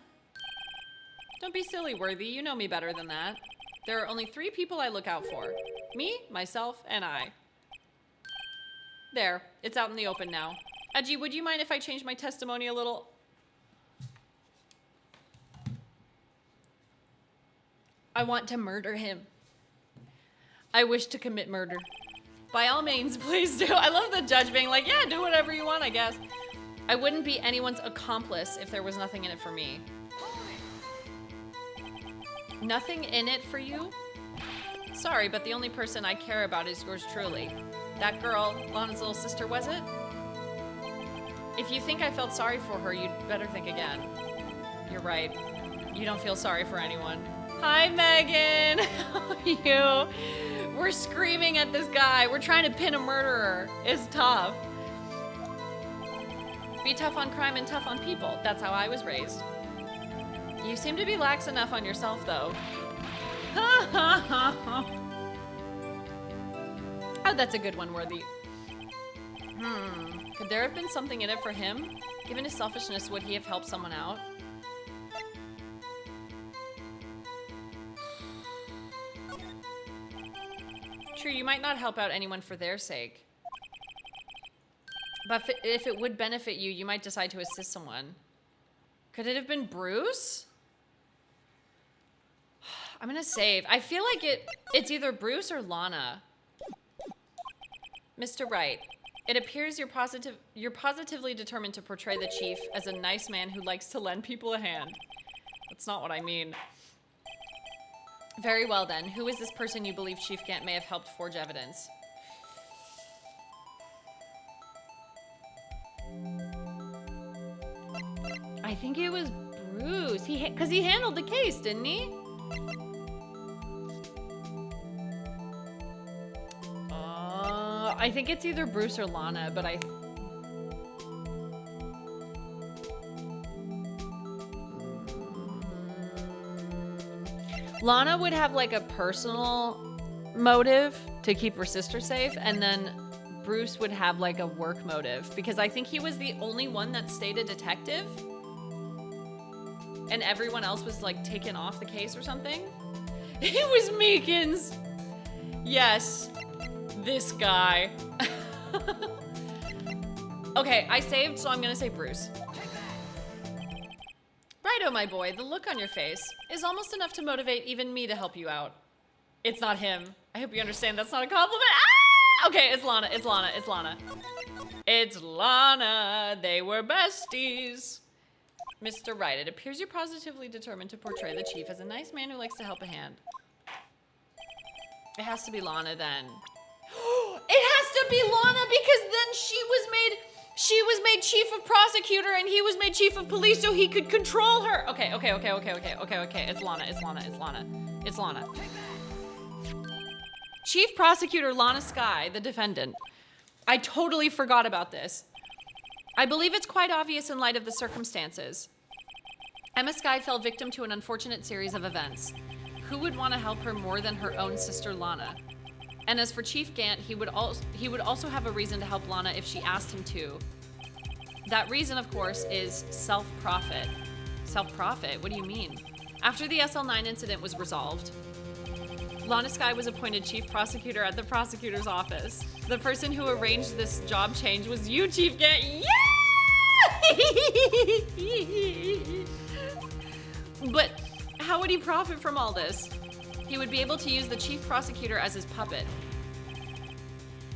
Don't be silly, Worthy. You know me better than that. There are only 3 people I look out for. Me, myself, and I. There. It's out in the open now. Edgy, would you mind if I change my testimony a little? I want to murder him. I wish to commit murder. By all means, please do. I love the judge being like, yeah, do whatever you want, I guess. I wouldn't be anyone's accomplice if there was nothing in it for me. Nothing in it for you? Sorry, but the only person I care about is yours truly. That girl, Lana's little sister, was it? If you think I felt sorry for her, you'd better think again. You're right. You don't feel sorry for anyone. Hi, Megan. How are you? We're screaming at this guy. We're trying to pin a murderer. It's tough. Be tough on crime and tough on people. That's how I was raised. You seem to be lax enough on yourself, though. Oh, that's a good one, Worthy. Could there have been something in it for him? Given his selfishness, would he have helped someone out? True, you might not help out anyone for their sake. But if it would benefit you, you might decide to assist someone. Could it have been Bruce? I'm gonna save. I feel like it's either Bruce or Lana. Mr. Wright, it appears you're positively determined to portray the chief as a nice man who likes to lend people a hand. That's not what I mean. Very well then, who is this person you believe Chief Gant may have helped forge evidence? I think it was Bruce. Because he handled the case, didn't he? I think it's either Bruce or Lana, but Lana would have like a personal motive to keep her sister safe, and then Bruce would have like a work motive, because I think he was the only one that stayed a detective, and everyone else was like taken off the case or something. It was Meekins. Yes. This guy. Okay, I saved, so I'm gonna say Bruce. Righto, my boy, the look on your face is almost enough to motivate even me to help you out. It's not him. I hope you understand that's not a compliment. Ah! Okay, it's Lana, it's Lana, it's Lana. It's Lana, they were besties. Mr. Wright, it appears you're positively determined to portray the chief as a nice man who likes to help a hand. It has to be Lana then. It has to be Lana, because then she was made chief of prosecutor and he was made chief of police so he could control her. Okay. It's Lana. It's Lana. Chief prosecutor Lana Sky, the defendant. I totally forgot about this. I believe it's quite obvious in light of the circumstances. Emma Sky fell victim to an unfortunate series of events. Who would want to help her more than her own sister Lana? And as for Chief Gant, he would also have a reason to help Lana if she asked him to. That reason, of course, is self-profit. Self-profit? What do you mean? After the SL9 incident was resolved, Lana Sky was appointed chief prosecutor at the prosecutor's office. The person who arranged this job change was you, Chief Gant. Yeah! But how would he profit from all this? He would be able to use the chief prosecutor as his puppet.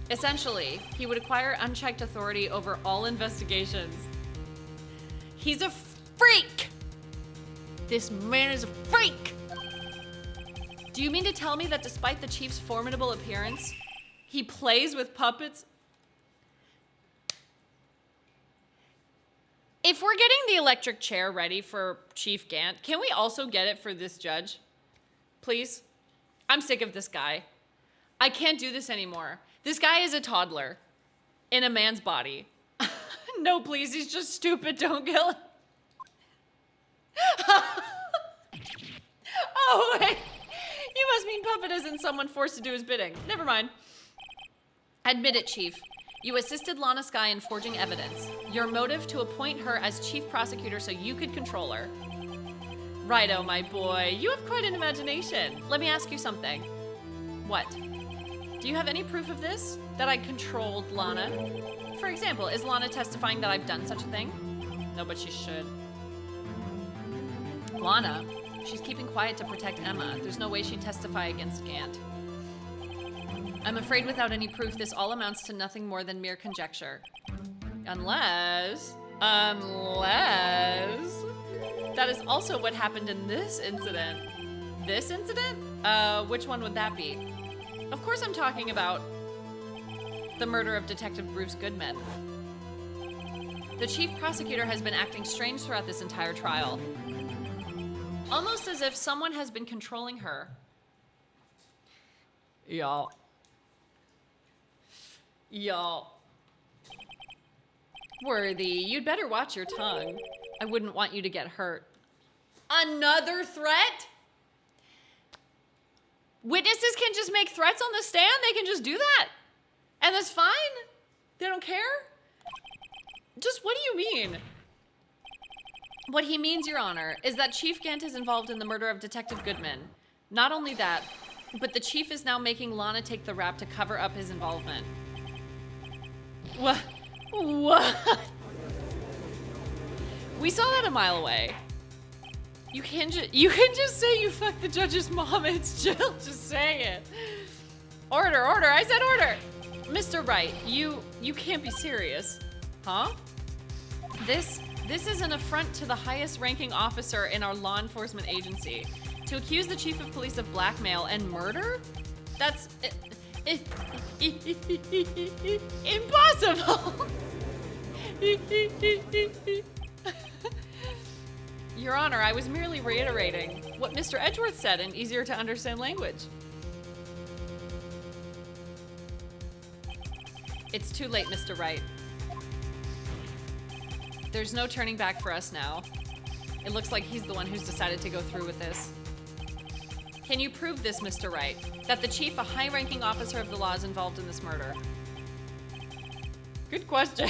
Essentially, he would acquire unchecked authority over all investigations. He's a freak! This man is a freak! Do you mean to tell me that despite the chief's formidable appearance, he plays with puppets? If we're getting the electric chair ready for Chief Gant, can we also get it for this judge? Please? I'm sick of this guy. I can't do this anymore. This guy is a toddler in a man's body. No, please, he's just stupid. Don't kill him. Oh, wait. You must mean puppet as in someone forced to do his bidding. Never mind. Admit it, Chief. You assisted Lana Sky in forging evidence. Your motive to appoint her as chief prosecutor so you could control her. Righto, my boy. You have quite an imagination. Let me ask you something. What? Do you have any proof of this? That I controlled Lana? For example, is Lana testifying that I've done such a thing? No, but she should. Lana? She's keeping quiet to protect Emma. There's no way she'd testify against Gant. I'm afraid without any proof, this all amounts to nothing more than mere conjecture. Unless... That is also what happened in this incident. This incident? Which one would that be? Of course I'm talking about the murder of Detective Bruce Goodman. The chief prosecutor has been acting strange throughout this entire trial. Almost as if someone has been controlling her. Y'all. Worthy, you'd better watch your tongue. I wouldn't want you to get hurt. Another threat? Witnesses can just make threats on the stand? They can just do that? And that's fine? They don't care? Just what do you mean? What he means, Your Honor, is that Chief Gant is involved in the murder of Detective Goodman. Not only that, but the chief is now making Lana take the rap to cover up his involvement. What? We saw that a mile away. You can just say you fucked the judge's mom. It's chill. Just say it. Order. I said order. Mr. Wright, you can't be serious. Huh? This is an affront to the highest ranking officer in our law enforcement agency. To accuse the chief of police of blackmail and murder? That's impossible. Your Honor, I was merely reiterating what Mr. Edgeworth said in easier to understand language. It's too late, Mr. Wright. There's no turning back for us now. It looks like he's the one who's decided to go through with this. Can you prove this, Mr. Wright? That the chief, a high-ranking officer of the law, is involved in this murder? Good question.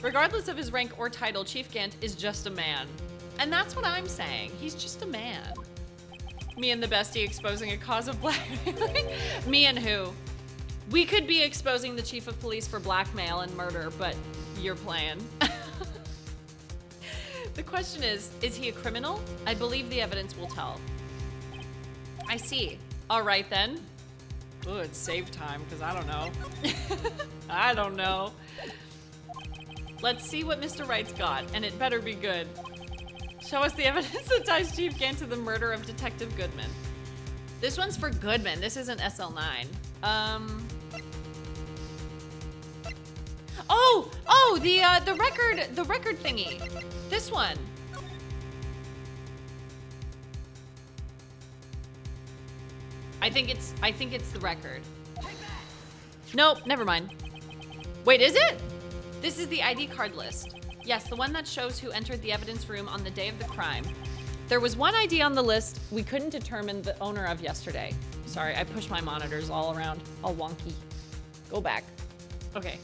Regardless of his rank or title, Chief Gant is just a man. And that's what I'm saying. He's just a man. Me and the bestie exposing a cause of blackmailing? Me and who? We could be exposing the chief of police for blackmail and murder, but you're playing. The question is he a criminal? I believe the evidence will tell. I see. All right then. Oh, it's save time, because I don't know. I don't know. Let's see what Mr. Wright's got, and it better be good. Show us the evidence that ties Chief Gant to the murder of Detective Goodman. This one's for Goodman. This isn't SL9. Oh, the record thingy. This one. I think it's the record. Nope, never mind. Wait, is it? This is the ID card list. Yes, the one that shows who entered the evidence room on the day of the crime. There was one ID on the list we couldn't determine the owner of yesterday. Sorry, I pushed my monitors all around, all wonky. Go back. Okay.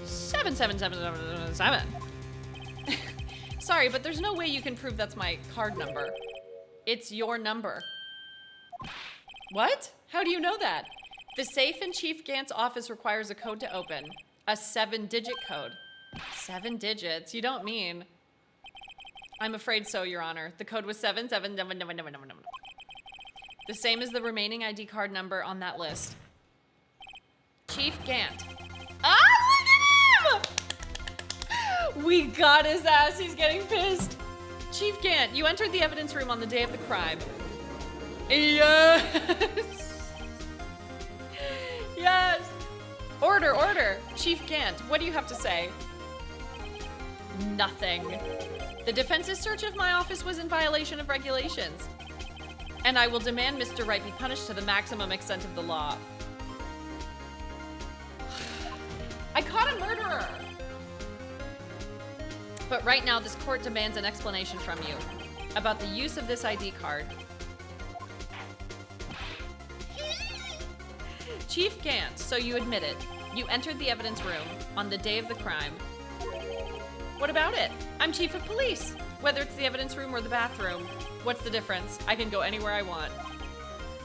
77777. Sorry, but there's no way you can prove that's my card number. It's your number. What? How do you know that? The safe in Chief Gant's office requires a code to open. A 7-digit code. 7 digits? You don't mean. I'm afraid so, Your Honor. The code was 77777. The same as the remaining ID card number on that list. Chief Gant. Ah, look at him! We got his ass. He's getting pissed. Chief Gant, you entered the evidence room on the day of the crime. Yes! Yes! Order, order! Chief Gant, what do you have to say? Nothing. The defense's search of my office was in violation of regulations. And I will demand Mr. Wright be punished to the maximum extent of the law. I caught a murderer! But right now, this court demands an explanation from you about the use of this ID card. Chief Gant, so you admit it. You entered the evidence room on the day of the crime. What about it? I'm chief of police. Whether it's the evidence room or the bathroom, what's the difference? I can go anywhere I want.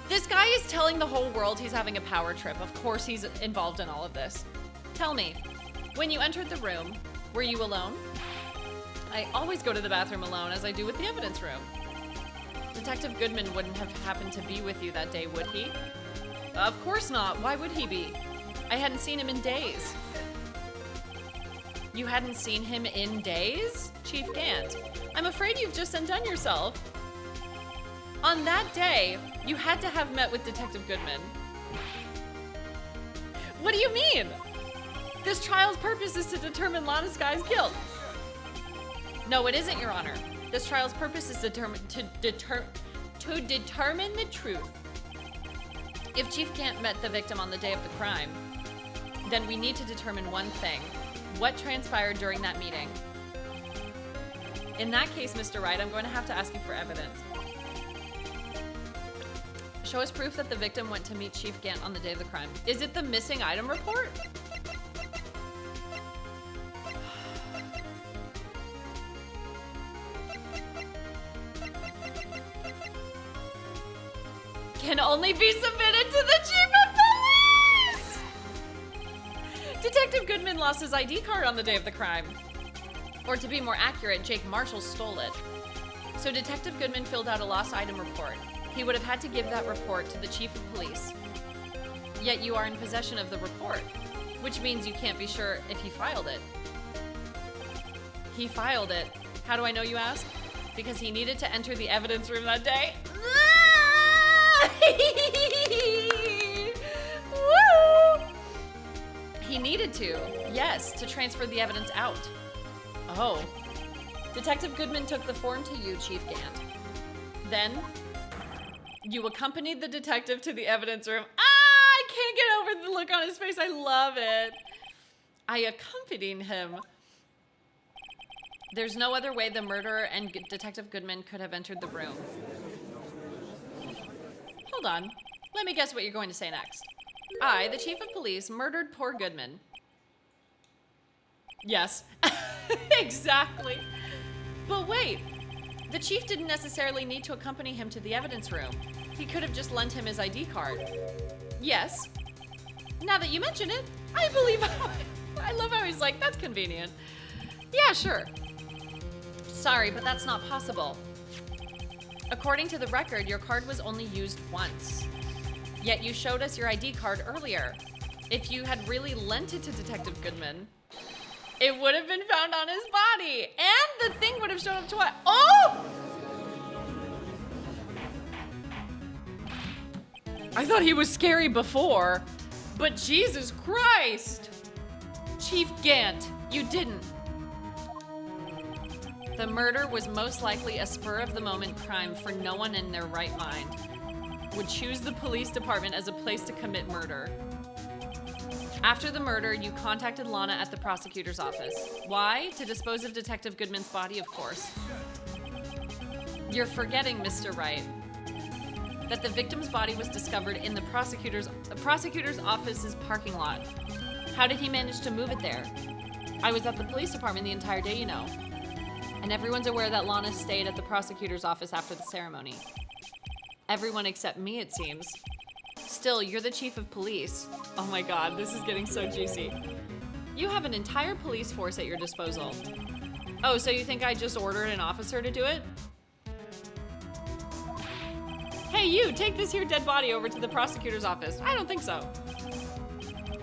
This guy is telling the whole world he's having a power trip. Of course he's involved in all of this. Tell me, when you entered the room, were you alone? I always go to the bathroom alone, as I do with the evidence room. Detective Goodman wouldn't have happened to be with you that day, would he? Of course not. Why would he be? I hadn't seen him in days. You hadn't seen him in days? Chief Gant, I'm afraid you've just undone yourself. On that day, you had to have met with Detective Goodman. What do you mean? This trial's purpose is to determine Lana Sky's guilt. No, it isn't, Your Honor. This trial's purpose is to determine the truth. If Chief Gant met the victim on the day of the crime, then we need to determine one thing. What transpired during that meeting? In that case, Mr. Wright, I'm going to have to ask you for evidence. Show us proof that the victim went to meet Chief Gant on the day of the crime. Is it the missing item report? Can only be submitted to the chief of police! Detective Goodman lost his ID card on the day of the crime. Or to be more accurate, Jake Marshall stole it. So Detective Goodman filled out a lost item report. He would have had to give that report to the chief of police. Yet you are in possession of the report, which means you can't be sure if he filed it. He filed it. How do I know, you ask? Because he needed to enter the evidence room that day. Woo! He needed to, yes, to transfer the evidence out. Oh. Detective Goodman took the form to you, Chief Gant. Then, you accompanied the detective to the evidence room. I can't get over the look on his face. I love it. I accompanied him. There's no other way the murderer and Detective Goodman could have entered the room. Hold on. Let me guess what you're going to say next. I, the chief of police, murdered poor Goodman. Yes. Exactly. But wait. The chief didn't necessarily need to accompany him to the evidence room. He could have just lent him his ID card. Yes. Now that you mention it, I believe... I love how he's like, that's convenient. Yeah, sure. Sorry, but that's not possible. According to the record, your card was only used once. Yet you showed us your ID card earlier. If you had really lent it to Detective Goodman, it would have been found on his body. And the thing would have shown up twice. Oh! I thought he was scary before, but Jesus Christ. Chief Gant, you didn't. The murder was most likely a spur-of-the-moment crime, for no one in their right mind would choose the police department as a place to commit murder. After the murder, you contacted Lana at the prosecutor's office. Why? To dispose of Detective Goodman's body, of course. You're forgetting, Mr. Wright, that the victim's body was discovered in the prosecutor's office's parking lot. How did he manage to move it there? I was at the police department the entire day, you know. And everyone's aware that Lana stayed at the prosecutor's office after the ceremony. Everyone except me, it seems. Still, you're the chief of police. Oh my god, this is getting so juicy. You have an entire police force at your disposal. Oh, so you think I just ordered an officer to do it? Hey, you, take this here dead body over to the prosecutor's office. I don't think so.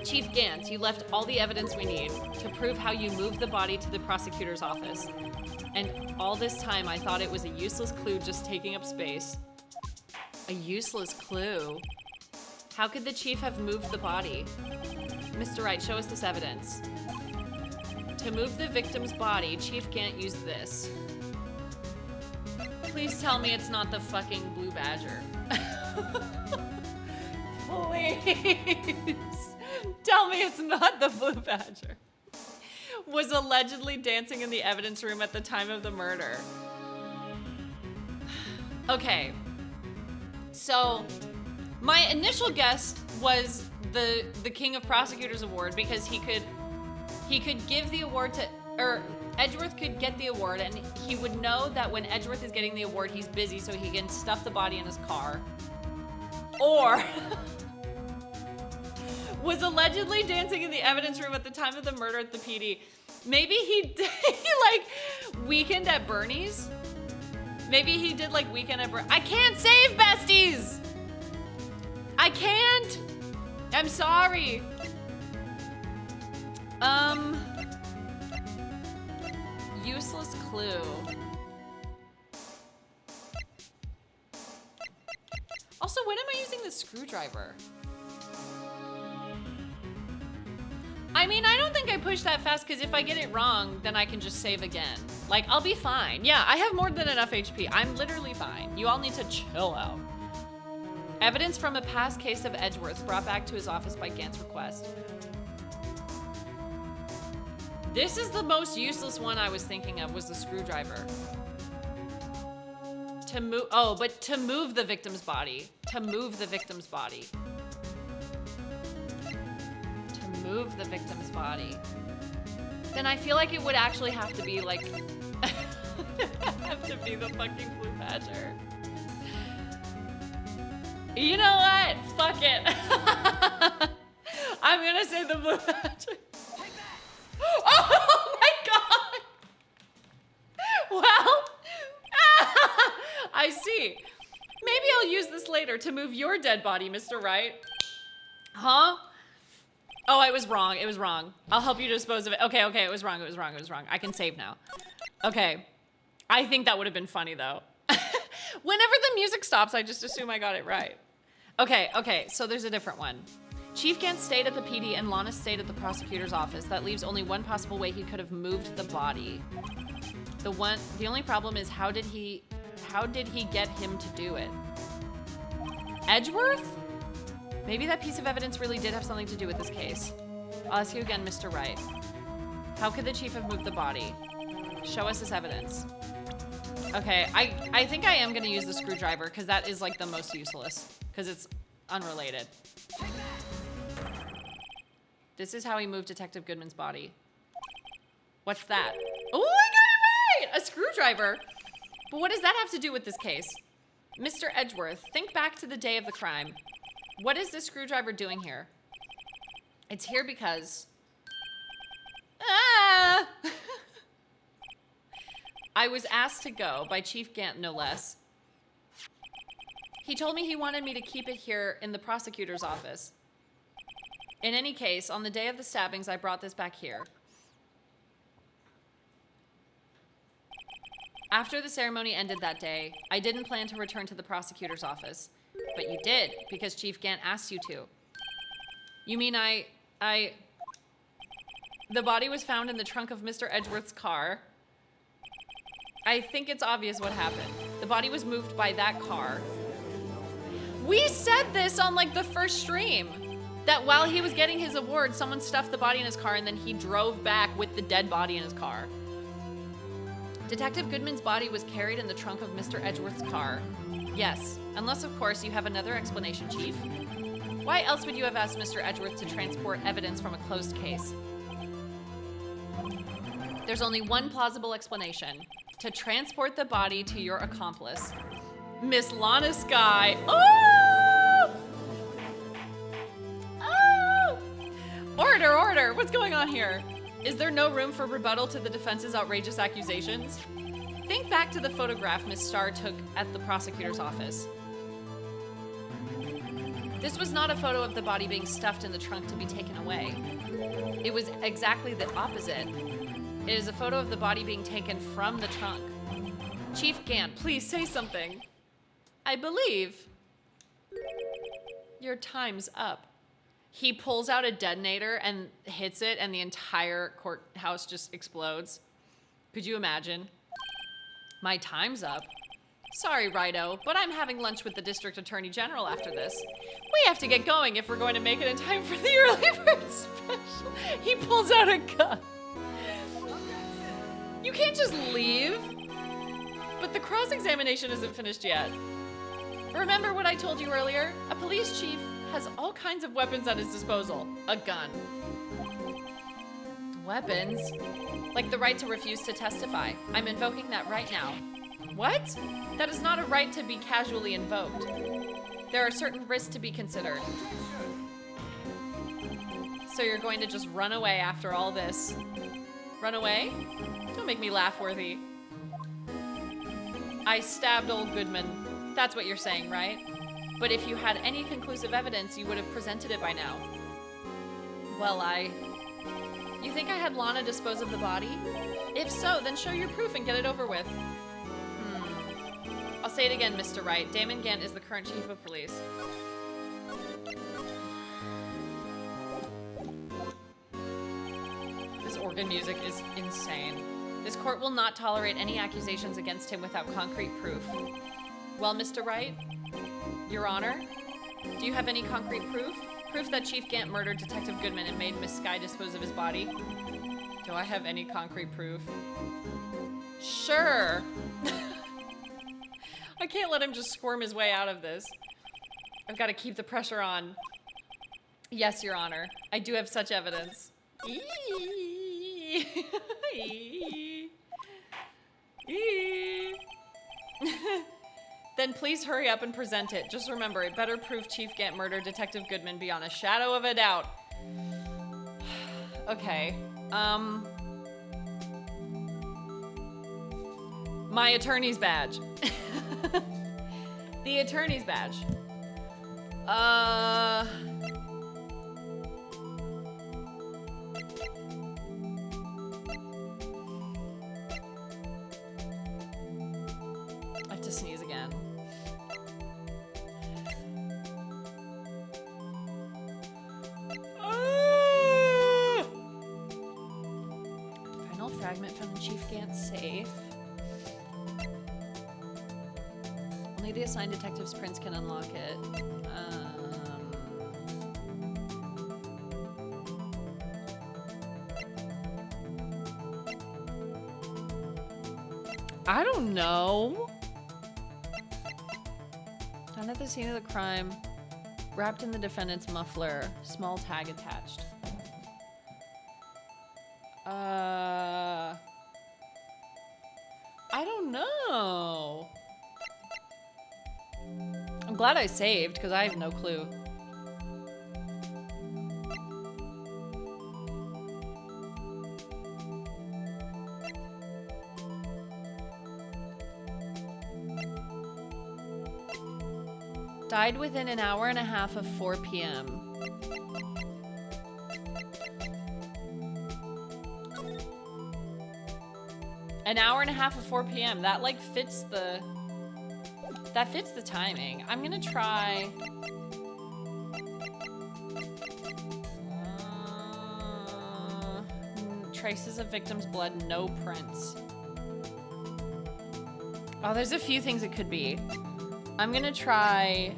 Chief Gant, you left all the evidence we need to prove how you moved the body to the prosecutor's office. And all this time, I thought it was a useless clue just taking up space. A useless clue? How could the chief have moved the body? Mr. Wright, show us this evidence. To move the victim's body, Chief Gant used this. Please tell me it's not the fucking blue badger. Please. Tell me it's not the blue badger. Was allegedly dancing in the evidence room at the time of the murder. Okay. So, my initial guess was the King of Prosecutors award, because he could give the award to, or Edgeworth could get the award, and he would know that when Edgeworth is getting the award, he's busy, so he can stuff the body in his car. Or was allegedly dancing in the evidence room at the time of the murder at the PD. Maybe he like Weekend at Bernie's. Maybe he did like Weekend at Bernie's. I can't save besties. I can't. I'm sorry. Useless clue. Also, when am I using the screwdriver? I mean, I don't think I pushed that fast, because if I get it wrong, then I can just save again. Like, I'll be fine. Yeah, I have more than enough HP. I'm literally fine. You all need to chill out. Evidence from a past case of Edgeworth brought back to his office by Gant's request. This is the most useless one I was thinking of, was the screwdriver. To move, oh, but to move the victim's body. To move the victim's body. To move the victim's body. Then I feel like it would actually have to be like, have to be the fucking blue badger. You know what? Fuck it. I'm gonna say the blue badger. Oh my god! Well, I see. Maybe I'll use later to move your dead body, Mr. Wright. Huh? Oh, I was wrong. It was wrong. I'll help you dispose of it. Okay, okay, it was wrong. It was wrong. It was wrong. I can save now. Okay. I think that would have been funny, though. Whenever the music stops, I just assume I got it right. Okay, okay, so there's a different one. Chief Gant stayed at the PD and Lana stayed at the prosecutor's office. That leaves only one possible way he could have moved the body. The only problem is how did he get him to do it? Edgeworth? Maybe that piece of evidence really did have something to do with this case. I'll ask you again, Mr. Wright. How could the chief have moved the body? Show us this evidence. Okay, I think I am gonna use the screwdriver because that is like the most useless because it's unrelated. This is how he moved Detective Goodman's body. What's that? Oh, I got it right! A screwdriver. But what does that have to do with this case? Mr. Edgeworth, think back to the day of the crime. What is this screwdriver doing here? It's here because... Ah! I was asked to go by Chief Gant, no less. He told me he wanted me to keep it here in the prosecutor's office. In any case, on the day of the stabbings, I brought this back here. After the ceremony ended that day, I didn't plan to return to the prosecutor's office. But you did, because Chief Gant asked you to. You mean the body was found in the trunk of Mr. Edgeworth's car. I think it's obvious what happened. The body was moved by that car. We said this on like the first stream. That while he was getting his award, someone stuffed the body in his car and then he drove back with the dead body in his car. Detective Goodman's body was carried in the trunk of Mr. Edgeworth's car. Yes, unless of course you have another explanation, Chief. Why else would you have asked Mr. Edgeworth to transport evidence from a closed case? There's only one plausible explanation. To transport the body to your accomplice, Miss Lana Sky. Oh! Oh! Order, order! What's going on here? Is there no room for rebuttal to the defense's outrageous accusations? Think back to the photograph Miss Starr took at the prosecutor's office. This was not a photo of the body being stuffed in the trunk to be taken away. It was exactly the opposite. It is a photo of the body being taken from the trunk. Chief Gant, please say something. I believe your time's up. He pulls out a detonator and hits it and the entire courthouse just explodes. Could you imagine? My time's up. Sorry, Righto, but I'm having lunch with the District Attorney General after this. We have to get going if we're going to make it in time for the early bird special. He pulls out a gun. You can't just leave. But the cross-examination isn't finished yet. Remember what I told you earlier? A police chief has all kinds of weapons at his disposal. A gun. Weapons? Like the right to refuse to testify. I'm invoking that right now. What? That is not a right to be casually invoked. There are certain risks to be considered. So you're going to just run away after all this? Run away? Don't make me laugh-worthy. I stabbed old Goodman. That's what you're saying, right? But if you had any conclusive evidence, you would have presented it by now. Well, You think I had Lana dispose of the body? If so, then show your proof and get it over with. I'll say it again, Mr. Wright. Damon Gant is the current chief of police. This organ music is insane. This court will not tolerate any accusations against him without concrete proof. Well, Mr. Wright, Your Honor, do you have any concrete proof? Proof that Chief Gant murdered Detective Goodman and made Miss Sky dispose of his body? Do I have any concrete proof? Sure. I can't let him just squirm his way out of this. I've got to keep the pressure on. Yes, Your Honor. I do have such evidence. Then please hurry up and present it. Just remember, it better prove Chief Gant murdered Detective Goodman beyond a shadow of a doubt. Okay. My attorney's badge. The attorney's badge. I have to sneeze again. Final fragment from the Chief Gant's safe. Only the assigned detective's prince can unlock it. I don't know. Found at the scene of the crime, wrapped in the defendant's muffler, small tag attached. I don't know. I'm glad I saved, because I have no clue. Died within an hour and a half of 4 p.m. An hour and a half of 4 p.m. That like fits the... That fits the timing. I'm gonna try... traces of victim's blood, no prints. Oh, there's a few things it could be. I'm gonna try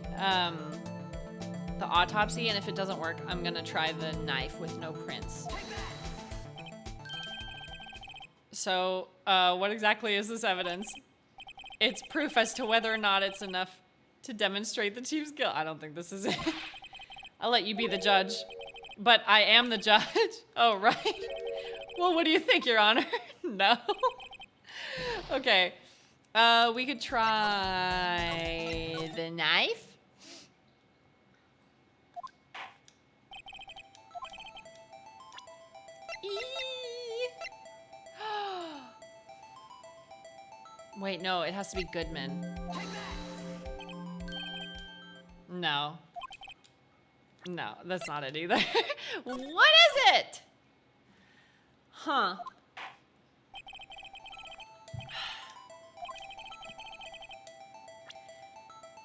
the autopsy, and if it doesn't work, I'm gonna try the knife with no prints. So, what exactly is this evidence? It's proof as to whether or not it's enough to demonstrate the chief's guilt. I don't think this is it. I'll let you be the judge. But I am the judge. Oh, right. Well, what do you think, Your Honor? No. Okay. We could try the knife. Wait, no, it has to be Goodman. No. No, that's not it either. What is it? Huh.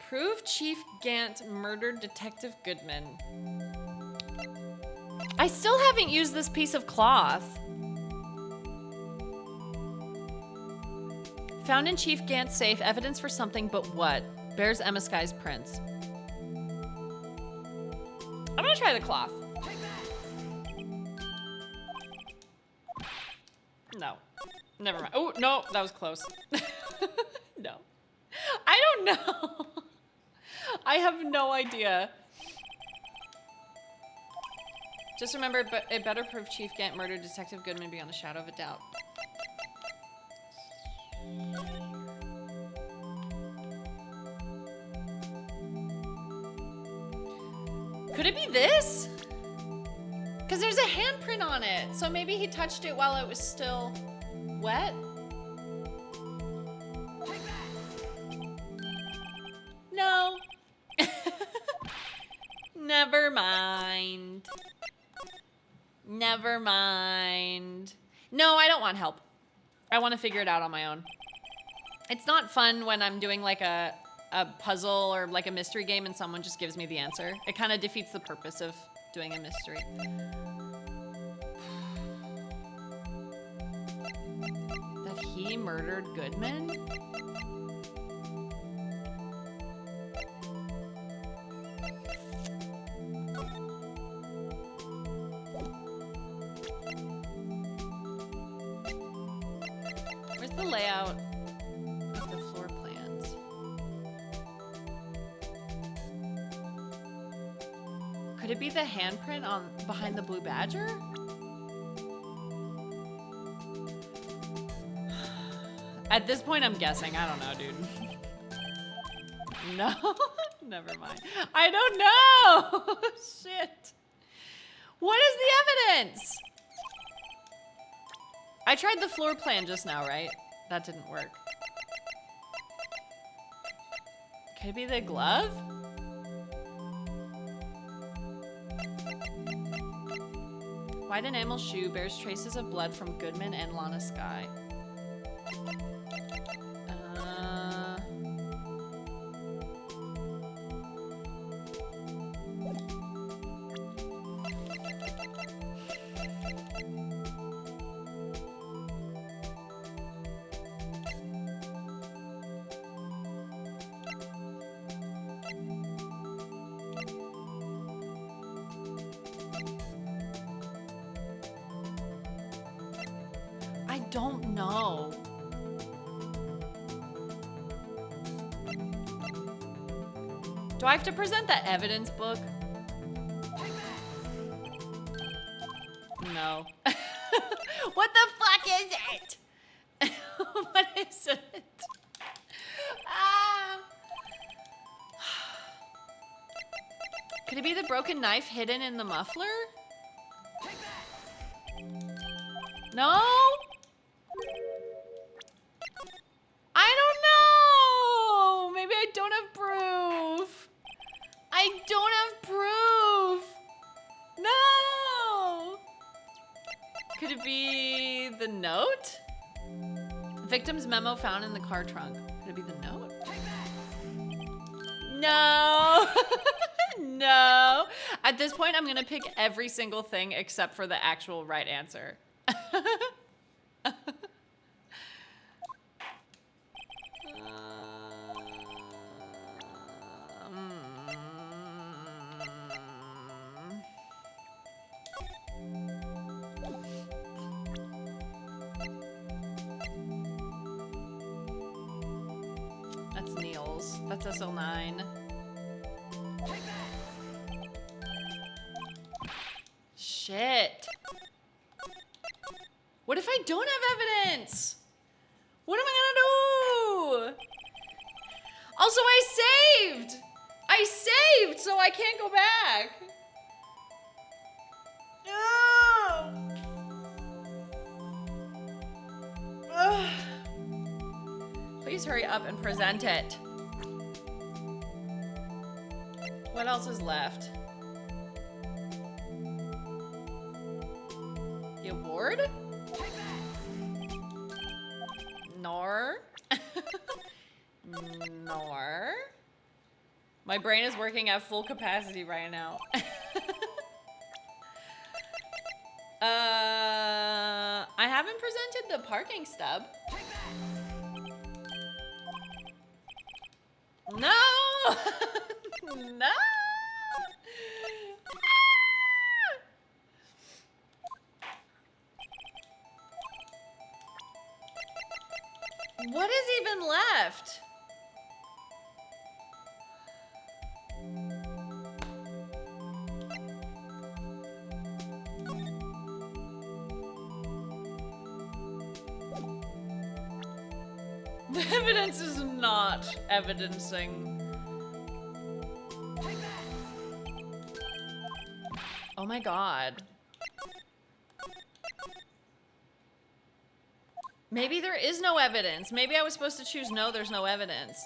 Prove Chief Gant murdered Detective Goodman. I still haven't used this piece of cloth. Found in Chief Gant's safe, evidence for something, but what? Bears Lana Sky's prints. I'm gonna try the cloth. No. Never mind. Oh, no, that was close. No. I don't know. I have no idea. Just remember, it better prove Chief Gant murdered Detective Goodman beyond a shadow of a doubt. Could it be this? Because there's a handprint on it. So maybe he touched it while it was still wet? No. Never mind. Never mind. No, I don't want help. I want to figure it out on my own. It's not fun when I'm doing like a puzzle or like a mystery game and someone just gives me the answer. It kind of defeats the purpose of doing a mystery. That he murdered Goodman? Where's the layout of the floor plans? Could it be the handprint on behind the blue badger? At this point, I'm guessing. I don't know, dude. No? Never mind. I don't know! Shit. What is the evidence? I tried the floor plan just now, right? That didn't work. Could it be the glove? White enamel shoe bears traces of blood from Goodman and Lana Sky. I don't know. Do I have to present the evidence book? No. What the fuck is it? What is it? Ah. Could it be the broken knife hidden in the muffler? No? I don't know. Maybe I don't have proof. I don't have proof. No. Could it be the note? Victim's memo found in the car trunk. Could it be the note? No. No. At this point, I'm going to pick every single thing except for the actual right answer. That's Neil's. That's SL9. Shit. What if I don't have evidence? What am I gonna do? Also, I saved, so I can't go back. No. Please hurry up and present it. What else is left? The award? Nor. Nor. My brain is working at full capacity right now. I haven't presented the parking stub. No! No! What is even left? The evidence is not evidencing. Oh my God. Maybe there is no evidence. Maybe I was supposed to choose no, there's no evidence.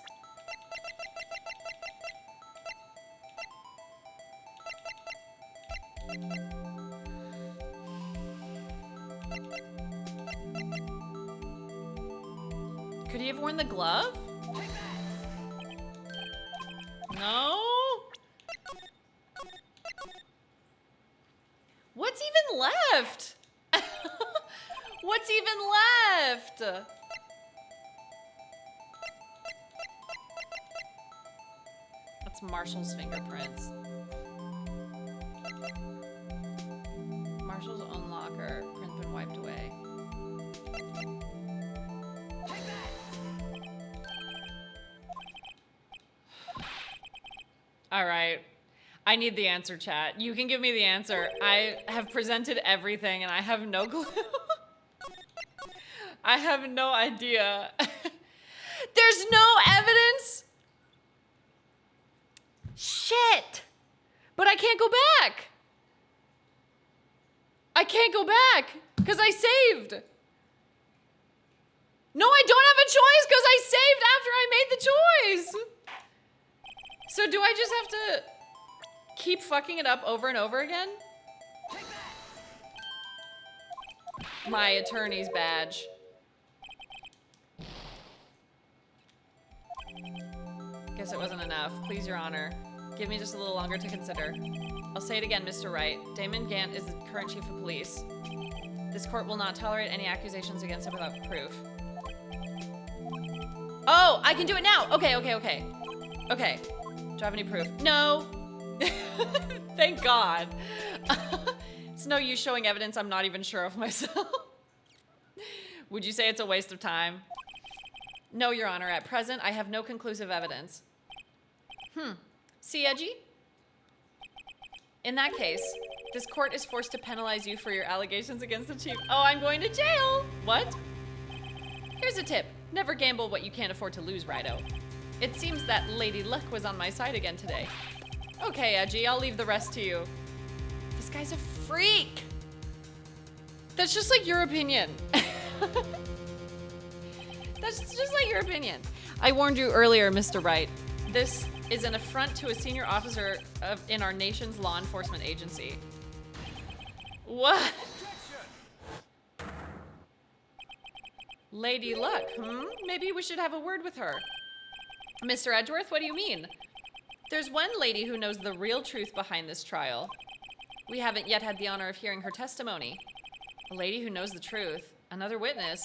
Could he have worn the glove? No? What's even left? What's even left? That's Marshall's fingerprints. Marshall's own locker. Print's been wiped away. All right. I need the answer, chat. You can give me the answer. I have presented everything and I have no clue. I have no idea. There's no evidence? Shit. But I can't go back. I can't go back because I saved. No, I don't have a choice because I saved after I made the choice. So do I just have to keep fucking it up over and over again? my attorney's badge. Guess it wasn't enough. Please, Your Honor. Give me just a little longer to consider. I'll say it again, Mr. Wright. Damon Gant is the current chief of police. This court will not tolerate any accusations against him without proof. Oh, I can do it now. Okay. Okay. Do I have any proof? No. Thank God. It's no use showing evidence I'm not even sure of myself. Would you say it's a waste of time? No, Your Honor. At present, I have no conclusive evidence. See, Edgy? In that case, this court is forced to penalize you for your allegations against the chief. Oh, I'm going to jail. What? Here's a tip. Never gamble what you can't afford to lose, Righto. It seems that Lady Luck was on my side again today. Okay, Edgy, I'll leave the rest to you. This guy's a freak. That's just like your opinion. That's just like your opinion. I warned you earlier, Mr. Wright. This is an affront to a senior officer in our nation's law enforcement agency. What? Lady Luck, Maybe we should have a word with her. Mr. Edgeworth, what do you mean? There's one lady who knows the real truth behind this trial. We haven't yet had the honor of hearing her testimony. A lady who knows the truth. Another witness.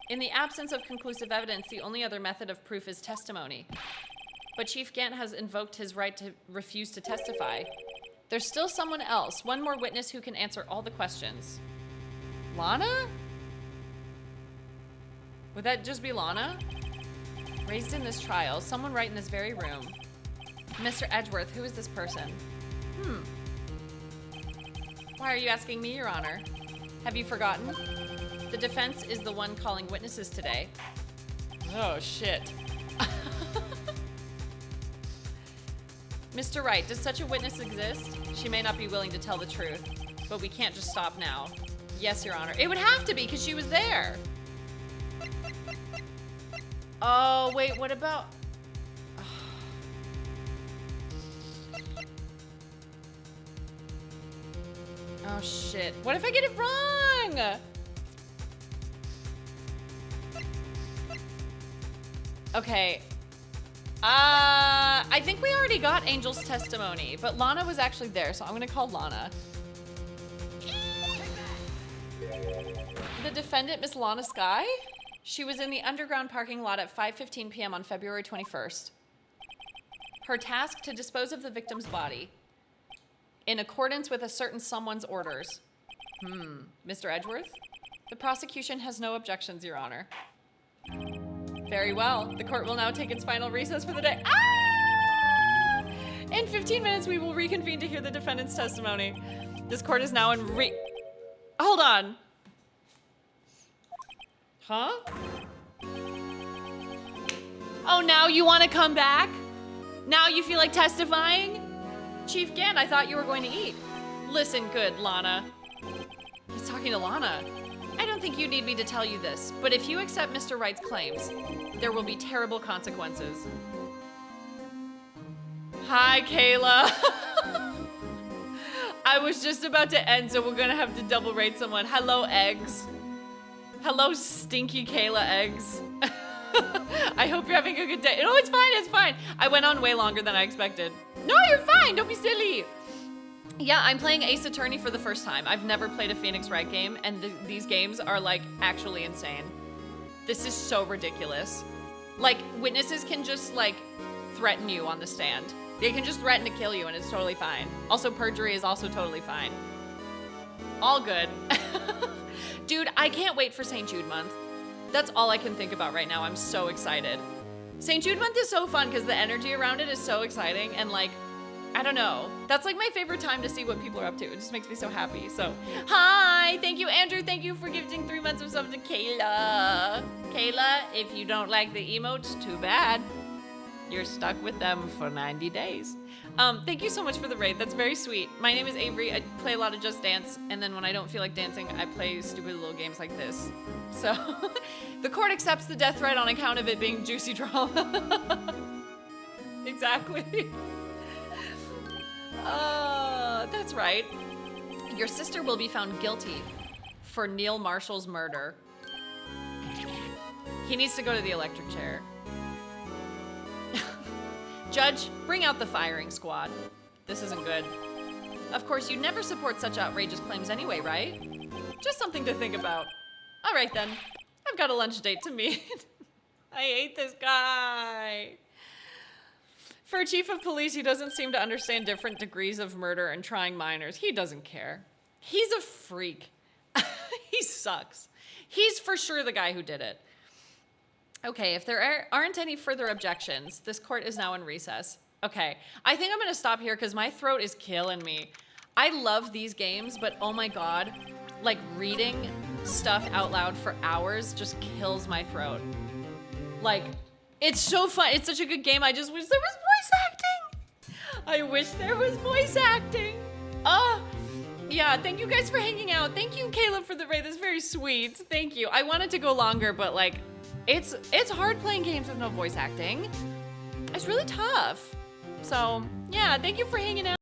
In the absence of conclusive evidence, the only other method of proof is testimony. But Chief Gant has invoked his right to refuse to testify. There's still someone else, one more witness who can answer all the questions. Lana? Would that just be Lana? Raised in this trial, someone right in this very room. Mr. Edgeworth, who is this person? Why are you asking me, Your Honor? Have you forgotten? The defense is the one calling witnesses today. Oh, shit. Mr. Wright, does such a witness exist? She may not be willing to tell the truth, but we can't just stop now. Yes, Your Honor. It would have to be, because she was there. Oh, wait, what about... Oh, shit. What if I get it wrong? Okay. I think we already got Angel's testimony, but Lana was actually there, so I'm gonna call Lana. The defendant, Miss Lana Sky? She was in the underground parking lot at 5:15 p.m. on February 21st. Her task to dispose of the victim's body in accordance with a certain someone's orders. Mr. Edgeworth? The prosecution has no objections, Your Honor. Very well. The court will now take its final recess for the day. Ah! In 15 minutes, we will reconvene to hear the defendant's testimony. This court is now in Hold on. Huh? Oh, now you want to come back? Now you feel like testifying? Chief Gant, I thought you were going to eat. Listen good, Lana. He's talking to Lana. I don't think you need me to tell you this, but if you accept Mr. Wright's claims, there will be terrible consequences. Hi, Kayla. I was just about to end, so we're gonna have to double rate someone. Hello, eggs. Hello, stinky Kayla eggs. I hope you're having a good day. No, it's fine, it's fine. I went on way longer than I expected. No, you're fine, don't be silly. Yeah, I'm playing Ace Attorney for the first time. I've never played a Phoenix Wright game, and these games are like actually insane. This is so ridiculous. Like, witnesses can just like threaten you on the stand. They can just threaten to kill you and it's totally fine. Also, perjury is also totally fine. All good. Dude, I can't wait for St. Jude month. That's all I can think about right now. I'm so excited. St. Jude month is so fun because the energy around it is so exciting and like, I don't know. That's like my favorite time to see what people are up to. It just makes me so happy. So, hi, thank you, Andrew. Thank you for gifting 3 months of sub to Kayla. Kayla, if you don't like the emotes, too bad. You're stuck with them for 90 days. Thank you so much for the raid. That's very sweet. My name is Avery. I play a lot of Just Dance, and then when I don't feel like dancing, I play stupid little games like this. So, the court accepts the death threat on account of it being juicy drama. Exactly. That's right. Your sister will be found guilty. for Neil Marshall's murder. He needs to go to the electric chair. Judge, bring out the firing squad. This isn't good. Of course, you never support such outrageous claims anyway, right? Just something to think about. All right then, I've got a lunch date to meet. I hate this guy. For a chief of police, he doesn't seem to understand different degrees of murder and trying minors. He doesn't care. He's a freak. He sucks. He's for sure the guy who did it. Okay, if there aren't any further objections, this court is now in recess. Okay, I think I'm gonna stop here because my throat is killing me. I love these games, but oh my God, like reading stuff out loud for hours just kills my throat. Like, it's so fun. It's such a good game. I just wish there was voice acting. I wish there was voice acting. Yeah, thank you guys for hanging out. Thank you, Caleb, for the raid. That's very sweet. Thank you. I wanted to go longer, but like, it's hard playing games with no voice acting. It's really tough. So, yeah, thank you for hanging out.